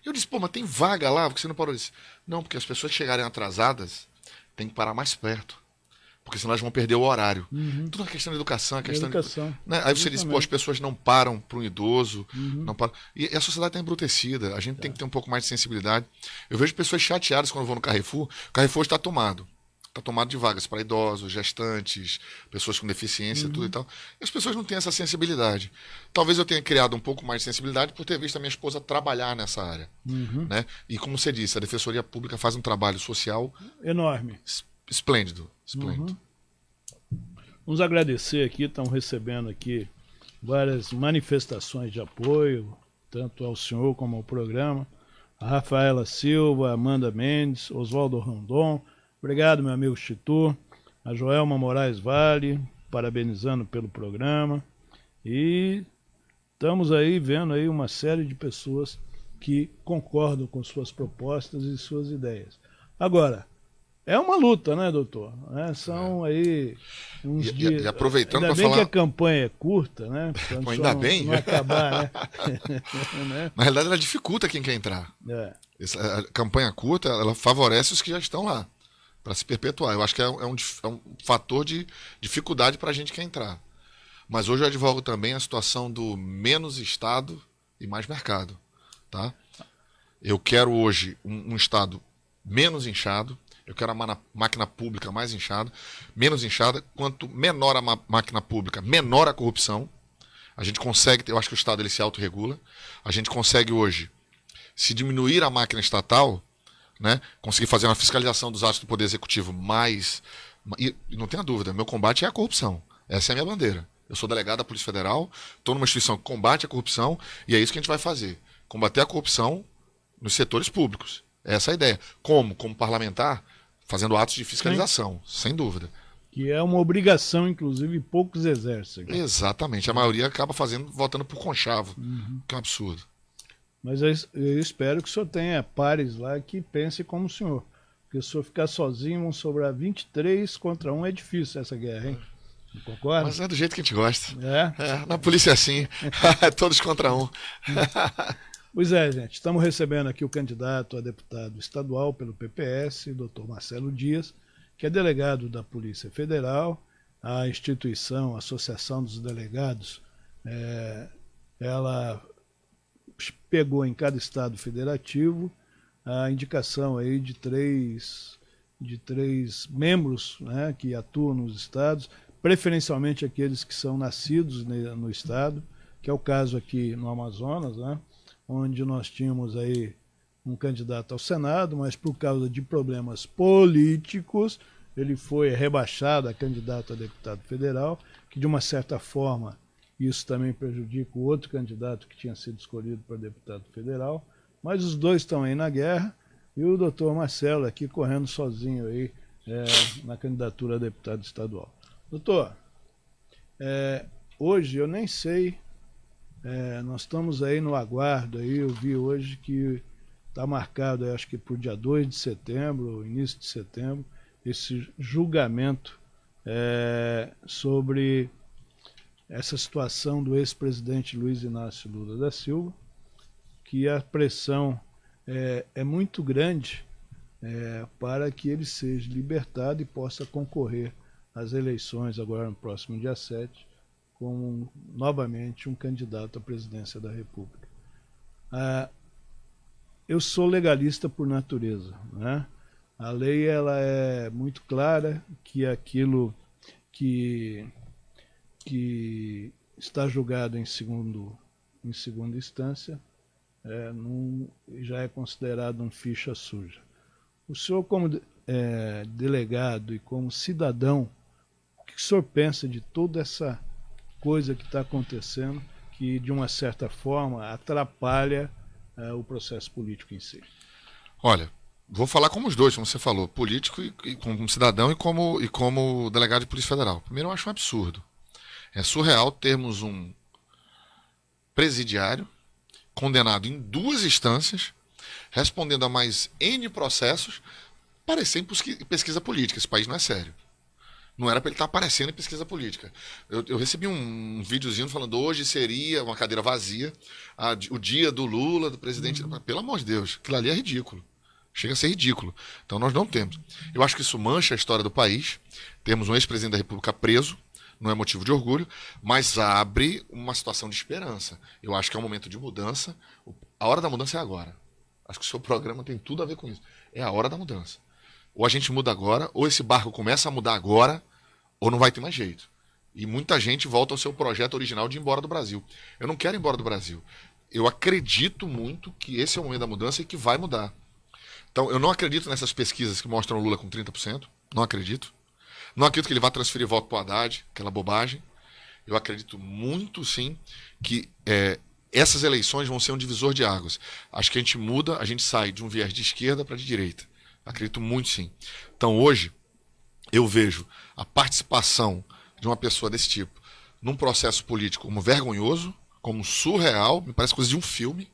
B: E eu disse, pô, mas tem vaga lá? Porque você não parou? Eu disse, não, porque as pessoas que chegarem atrasadas tem que parar mais perto. Porque senão elas vão perder o horário. Tudo é questão de educação, é questão
A: educação.
B: Né? Aí você diz, pô, as pessoas não param para um idoso, não param. E a sociedade está embrutecida, a gente tem que ter um pouco mais de sensibilidade. Eu vejo pessoas chateadas quando eu vou no Carrefour. O Carrefour está tomado. Está tomado de vagas para idosos, gestantes, pessoas com deficiência, tudo e tal. E as pessoas não têm essa sensibilidade. Talvez eu tenha criado um pouco mais de sensibilidade por ter visto a minha esposa trabalhar nessa área. Né? E como você disse, a Defensoria Pública faz um trabalho social
A: enorme.
B: Esplêndido. Esplêndido.
A: Vamos agradecer aqui, estão recebendo aqui várias manifestações de apoio, tanto ao senhor como ao programa. A Rafaela Silva, Amanda Mendes, Oswaldo Rondon. Obrigado, meu amigo Chitu. A Joelma Moraes Vale, parabenizando pelo programa. E estamos aí vendo aí uma série de pessoas que concordam com suas propostas e suas ideias. Agora, é uma luta, né, doutor? São aí uns dias.
B: E aproveitando
A: ainda
B: para
A: bem
B: falar.
A: Que a campanha é curta, né?
B: Ainda bem.
A: Não acabar, né?
B: Na realidade, ela dificulta quem quer entrar. A campanha curta, ela favorece os que já estão lá, para se perpetuar. Eu acho que é um fator de dificuldade para a gente que quer entrar. Mas hoje eu advogo também a situação do menos Estado e mais mercado. Tá? Eu quero hoje um Estado menos inchado. Eu quero a máquina pública mais inchada, menos inchada. Quanto menor a máquina pública, menor a corrupção. A gente consegue, eu acho que o Estado ele se autorregula. A gente consegue hoje, se diminuir a máquina estatal, né, conseguir fazer uma fiscalização dos atos do Poder Executivo mais... E não tenha dúvida, meu combate é a corrupção. Essa é a minha bandeira. Eu sou delegado da Polícia Federal, estou numa instituição que combate a corrupção e é isso que a gente vai fazer. Combater a corrupção nos setores públicos. Essa é a ideia. Como? Como parlamentar, fazendo atos de fiscalização, sem dúvida.
A: Que é uma obrigação, inclusive, poucos exercem.
B: Exatamente. A maioria acaba votando por conchavo, que é um absurdo.
A: Mas eu espero que o senhor tenha pares lá que pensem como o senhor. Porque se o senhor ficar sozinho, vão sobrar 23 contra 1, é difícil essa guerra, hein? Não concorda?
B: Mas é do jeito que a gente gosta.
A: É?
B: Na polícia é assim. Todos contra um.
A: Pois é, gente. Estamos recebendo aqui o candidato a deputado estadual pelo PPS, Dr. Marcelo Dias, que é delegado da Polícia Federal. A instituição, a Associação dos Delegados, ela pegou em cada estado federativo a indicação aí de três membros, né, que atuam nos estados, preferencialmente aqueles que são nascidos no estado, que é o caso aqui no Amazonas, né, onde nós tínhamos aí um candidato ao Senado, mas por causa de problemas políticos, ele foi rebaixado a candidato a deputado federal, que de uma certa forma isso também prejudica o outro candidato que tinha sido escolhido para deputado federal, mas os dois estão aí na guerra, e o doutor Marcelo aqui correndo sozinho aí na candidatura a deputado estadual. Doutor, hoje eu nem sei, nós estamos aí no aguardo, aí eu vi hoje que está marcado, acho que por dia 2 de setembro, início de setembro, esse julgamento sobre essa situação do ex-presidente Luiz Inácio Lula da Silva, que a pressão é muito grande para que ele seja libertado e possa concorrer às eleições agora no próximo dia 7, como novamente um candidato à presidência da República. Eu sou legalista por natureza, né? A lei ela é muito clara que aquilo que está julgado em segunda instância já é considerado um ficha suja. O senhor, como delegado e como cidadão, o que o senhor pensa de toda essa coisa que está acontecendo, que de uma certa forma atrapalha o processo político em si?
B: Olha, vou falar como os dois, como você falou, político e como cidadão e como delegado de Polícia Federal. Primeiro, eu acho um absurdo. É surreal termos um presidiário condenado em 2 instâncias, respondendo a mais N processos, parecendo em pesquisa política. Esse país não é sério. Não era para ele estar aparecendo em pesquisa política. Eu recebi um videozinho falando hoje seria uma cadeira vazia, o dia do Lula, do presidente. Pelo amor de Deus, aquilo ali é ridículo. Chega a ser ridículo. Então nós não temos. Eu acho que isso mancha a história do país. Temos um ex-presidente da República preso, não é motivo de orgulho, mas abre uma situação de esperança. Eu acho que é um momento de mudança. A hora da mudança é agora. Acho que o seu programa tem tudo a ver com isso. É a hora da mudança. Ou a gente muda agora, ou esse barco começa a mudar agora, ou não vai ter mais jeito. E muita gente volta ao seu projeto original de ir embora do Brasil. Eu não quero ir embora do Brasil. Eu acredito muito que esse é o momento da mudança e que vai mudar. Então, eu não acredito nessas pesquisas que mostram o Lula com 30%. Não acredito. Não acredito que ele vá transferir voto para o Haddad, aquela bobagem. Eu acredito muito, sim, que essas eleições vão ser um divisor de águas. Acho que a gente muda, a gente sai de um viés de esquerda para de direita. Acredito muito, sim. Então, hoje, eu vejo a participação de uma pessoa desse tipo num processo político como vergonhoso, como surreal, me parece coisa de um filme,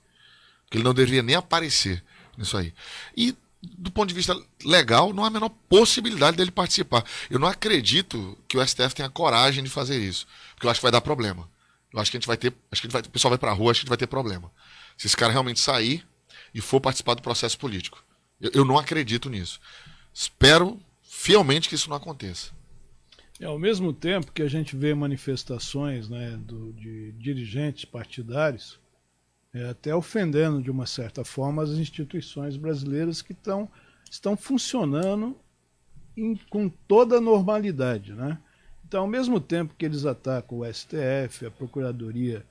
B: que ele não deveria nem aparecer nisso aí. E, do ponto de vista legal, não há a menor possibilidade dele participar. Eu não acredito que o STF tenha coragem de fazer isso, porque eu acho que vai dar problema. Eu acho que a gente vai ter, o pessoal vai pra rua, acho que a gente vai ter problema. Se esse cara realmente sair e for participar do processo político. Eu não acredito nisso. Espero fielmente que isso não aconteça.
A: Ao mesmo tempo que a gente vê manifestações, né, de dirigentes partidários, até ofendendo de uma certa forma as instituições brasileiras que estão funcionando com toda a normalidade, né? Então, ao mesmo tempo que eles atacam o STF, a Procuradoria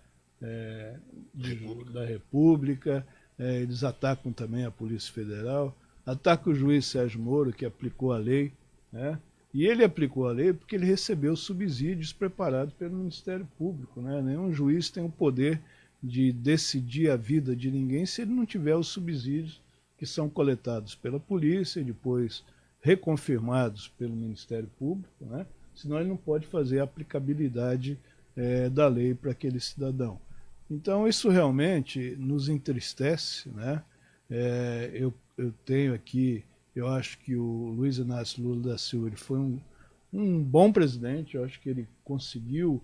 A: da República, eles atacam também a Polícia Federal, atacam o juiz Sérgio Moro, que aplicou a lei, né? E ele aplicou a lei porque ele recebeu subsídios preparados pelo Ministério Público, né? Nenhum juiz tem o poder de decidir a vida de ninguém se ele não tiver os subsídios que são coletados pela polícia e depois reconfirmados pelo Ministério Público, né? Senão ele não pode fazer a aplicabilidade da lei para aquele cidadão. Então isso realmente nos entristece, né? Eu tenho aqui, eu acho que o Luiz Inácio Lula da Silva ele foi um bom presidente, eu acho que ele conseguiu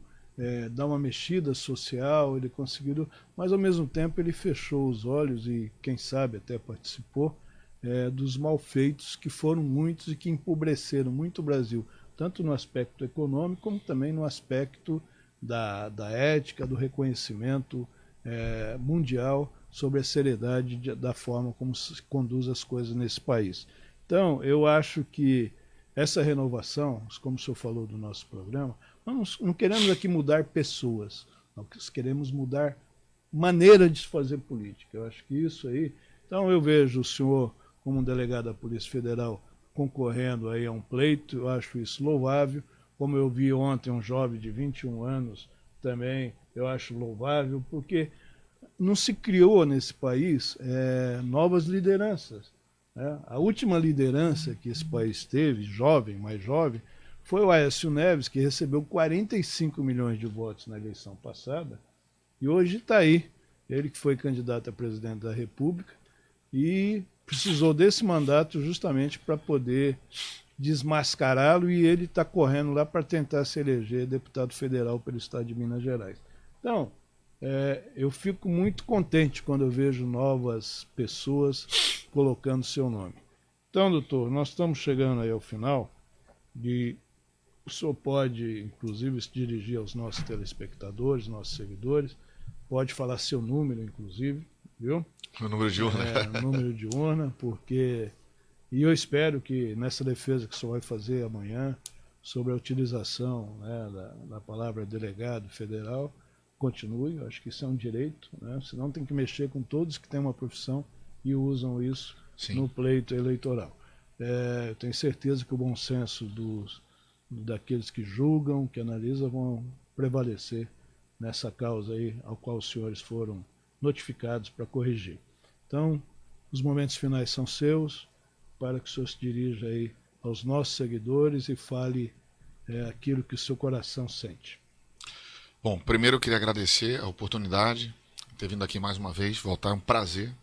A: dar uma mexida social, ele conseguiu, mas ao mesmo tempo ele fechou os olhos e quem sabe até participou dos malfeitos que foram muitos e que empobreceram muito o Brasil, tanto no aspecto econômico como também no aspecto da ética, do reconhecimento mundial sobre a seriedade da forma como se conduz as coisas nesse país. Então, eu acho que essa renovação, como o senhor falou do nosso programa, nós não queremos aqui mudar pessoas, nós queremos mudar maneira de se fazer política. Eu acho que isso aí... Então, eu vejo o senhor como um delegado da Polícia Federal concorrendo aí a um pleito, eu acho isso louvável. Como eu vi ontem um jovem de 21 anos também, eu acho louvável, porque não se criou nesse país novas lideranças, né? A última liderança que esse país teve, jovem, mais jovem, foi o Aécio Neves, que recebeu 45 milhões de votos na eleição passada, e hoje está aí, ele que foi candidato a presidente da República, e precisou desse mandato justamente para poder desmascará-lo e ele está correndo lá para tentar se eleger deputado federal pelo estado de Minas Gerais. Então, eu fico muito contente quando eu vejo novas pessoas colocando seu nome. Então, doutor, nós estamos chegando aí ao final e o senhor pode, inclusive, se dirigir aos nossos telespectadores, nossos seguidores, pode falar seu número, inclusive, viu?
B: O número de urna.
A: Número de urna, porque... E eu espero que nessa defesa que o senhor vai fazer amanhã, sobre a utilização, né, da palavra delegado federal, continue. Eu acho que isso é um direito, né? Senão tem que mexer com todos que têm uma profissão e usam isso
B: Sim.
A: no pleito eleitoral. Eu tenho certeza que o bom senso daqueles que julgam, que analisam, vão prevalecer nessa causa aí, ao qual os senhores foram notificados para corrigir. Então, os momentos finais são seus, para que o senhor se dirija aí aos nossos seguidores e fale aquilo que o seu coração sente.
B: Bom, primeiro eu queria agradecer a oportunidade de ter vindo aqui mais uma vez, voltar, é um prazer.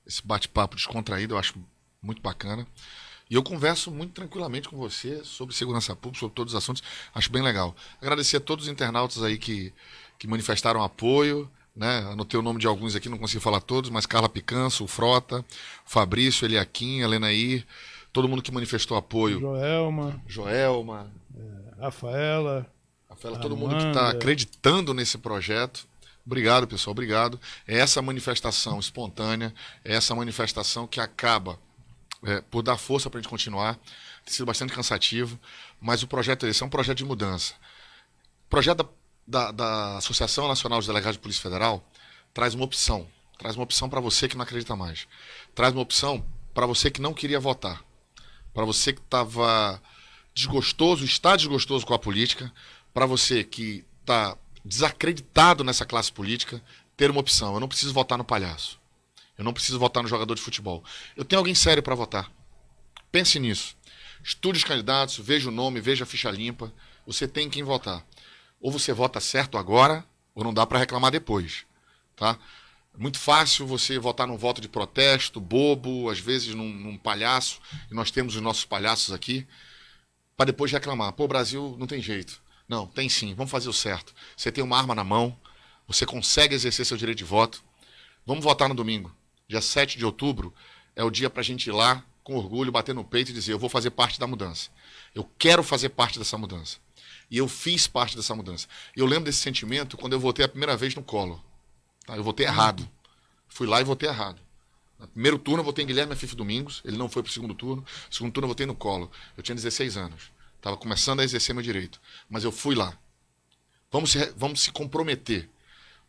B: Esse bate-papo descontraído eu acho muito bacana. E eu converso muito tranquilamente com você sobre segurança pública, sobre todos os assuntos, acho bem legal. Agradecer a todos os internautas aí que manifestaram apoio, né? Anotei o nome de alguns aqui, não consigo falar todos, mas Carla Picanço, o Frota, o Fabrício, Eliakim, a Lenair, todo mundo que manifestou apoio. Joelma,
A: Rafaela,
B: todo mundo que está acreditando nesse projeto. Obrigado, pessoal, obrigado. É essa manifestação espontânea, é essa manifestação que acaba por dar força para a gente continuar. Tem sido bastante cansativo, mas o projeto esse é um projeto de mudança. O projeto da Associação Nacional dos Delegados de Polícia Federal traz uma opção para você que não acredita mais, traz uma opção para você que não queria votar, para você que estava desgostoso, está desgostoso com a política, para você que está desacreditado nessa classe política, ter uma opção. Eu não preciso votar no palhaço, eu não preciso votar no jogador de futebol, eu tenho alguém sério para votar. Pense nisso, estude os candidatos, veja o nome, veja a ficha limpa, você tem quem votar. Ou você vota certo agora, ou não dá para reclamar depois, tá? É muito fácil você votar num voto de protesto, bobo, às vezes num palhaço, e nós temos os nossos palhaços aqui, para depois reclamar. Pô, o Brasil não tem jeito. Não, tem sim, vamos fazer o certo. Você tem uma arma na mão, você consegue exercer seu direito de voto. Vamos votar no domingo. Dia 7 de outubro é o dia para a gente ir lá, com orgulho, bater no peito e dizer: eu vou fazer parte da mudança. Eu quero fazer parte dessa mudança. E eu fiz parte dessa mudança. Eu lembro desse sentimento quando eu votei a primeira vez no Collor. Tá? Eu votei errado. Fui lá e votei errado. No primeiro turno eu votei em Guilherme Afif Domingos, ele não foi para o segundo turno. No segundo turno eu votei no Collor. Eu tinha 16 anos. Estava começando a exercer meu direito. Mas eu fui lá. Vamos se comprometer.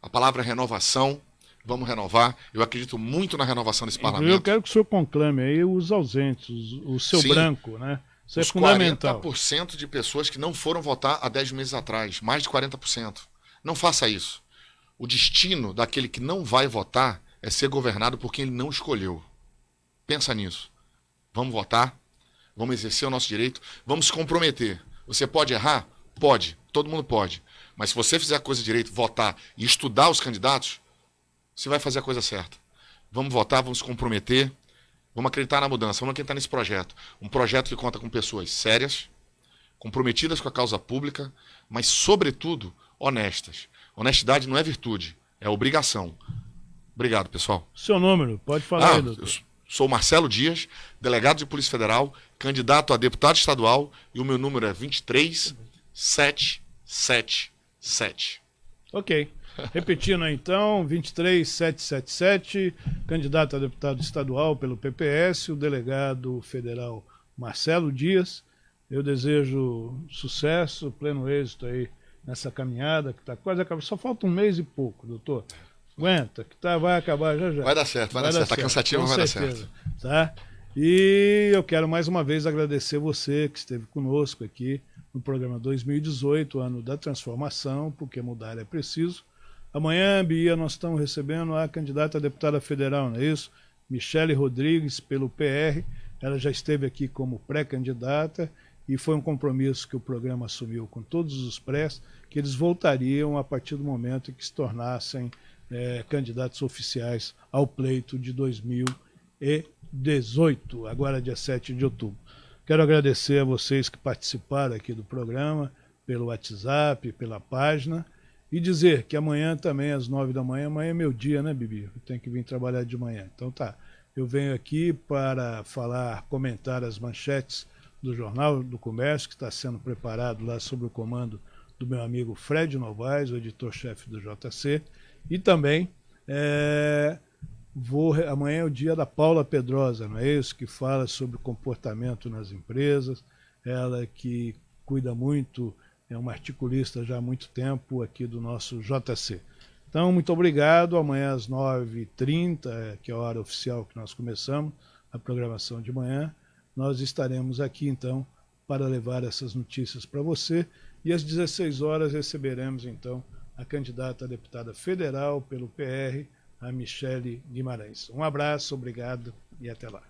B: A palavra é renovação. Vamos renovar. Eu acredito muito na renovação desse parlamento.
A: Eu quero que o senhor conclame aí os ausentes, o seu
B: Sim.
A: branco, né? Isso
B: Os
A: é fundamental.
B: 40% de pessoas que não foram votar há 10 meses atrás, mais de 40%. Não faça isso. O destino daquele que não vai votar é ser governado por quem ele não escolheu. Pensa nisso. Vamos votar, vamos exercer o nosso direito, vamos se comprometer. Você pode errar? Pode, todo mundo pode. Mas se você fizer a coisa direito, votar e estudar os candidatos, você vai fazer a coisa certa. Vamos votar, vamos se comprometer. Vamos acreditar na mudança, vamos acreditar nesse projeto. Um projeto que conta com pessoas sérias, comprometidas com a causa pública, mas, sobretudo, honestas. Honestidade não é virtude, é obrigação. Obrigado, pessoal.
A: Seu número, pode falar aí, doutor.
B: Eu sou Marcelo Dias, delegado de Polícia Federal, candidato a deputado estadual, e o meu número é 23777.
A: Ok. Repetindo aí, então, 23777, candidato a deputado estadual pelo PPS, o delegado federal Marcelo Dias. Eu desejo sucesso, pleno êxito aí nessa caminhada que está quase acabando. Só falta um mês e pouco, doutor. Aguenta, que vai acabar já já.
B: Vai dar certo, vai dar certo. Está cansativo, mas vai dar certo.
A: Tá? E eu quero mais uma vez agradecer você que esteve conosco aqui no programa 2018, ano da transformação, porque mudar é preciso. Amanhã, Bia, nós estamos recebendo a candidata a deputada federal, não é isso? Michele Rodrigues, pelo PR. Ela já esteve aqui como pré-candidata e foi um compromisso que o programa assumiu com todos os prés, que eles voltariam a partir do momento em que se tornassem candidatos oficiais ao pleito de 2018, agora dia 7 de outubro. Quero agradecer a vocês que participaram aqui do programa, pelo WhatsApp, pela página, e dizer que amanhã também, às 9 da manhã, amanhã é meu dia, né, Bibi? Eu tenho que vir trabalhar de manhã. Então tá, eu venho aqui para comentar as manchetes do Jornal do Comércio, que está sendo preparado lá sob o comando do meu amigo Fred Novaes, o editor-chefe do JC, e também amanhã é o dia da Paula Pedrosa, não é isso? Que fala sobre o comportamento nas empresas, ela que cuida muito, é uma articulista já há muito tempo aqui do nosso JC. Então, muito obrigado. Amanhã às 9h30, que é a hora oficial que nós começamos a programação de manhã, nós estaremos aqui, então, para levar essas notícias para você. E às 16 horas receberemos, então, a candidata a deputada federal pelo PR, a Michele Guimarães. Um abraço, obrigado e até lá.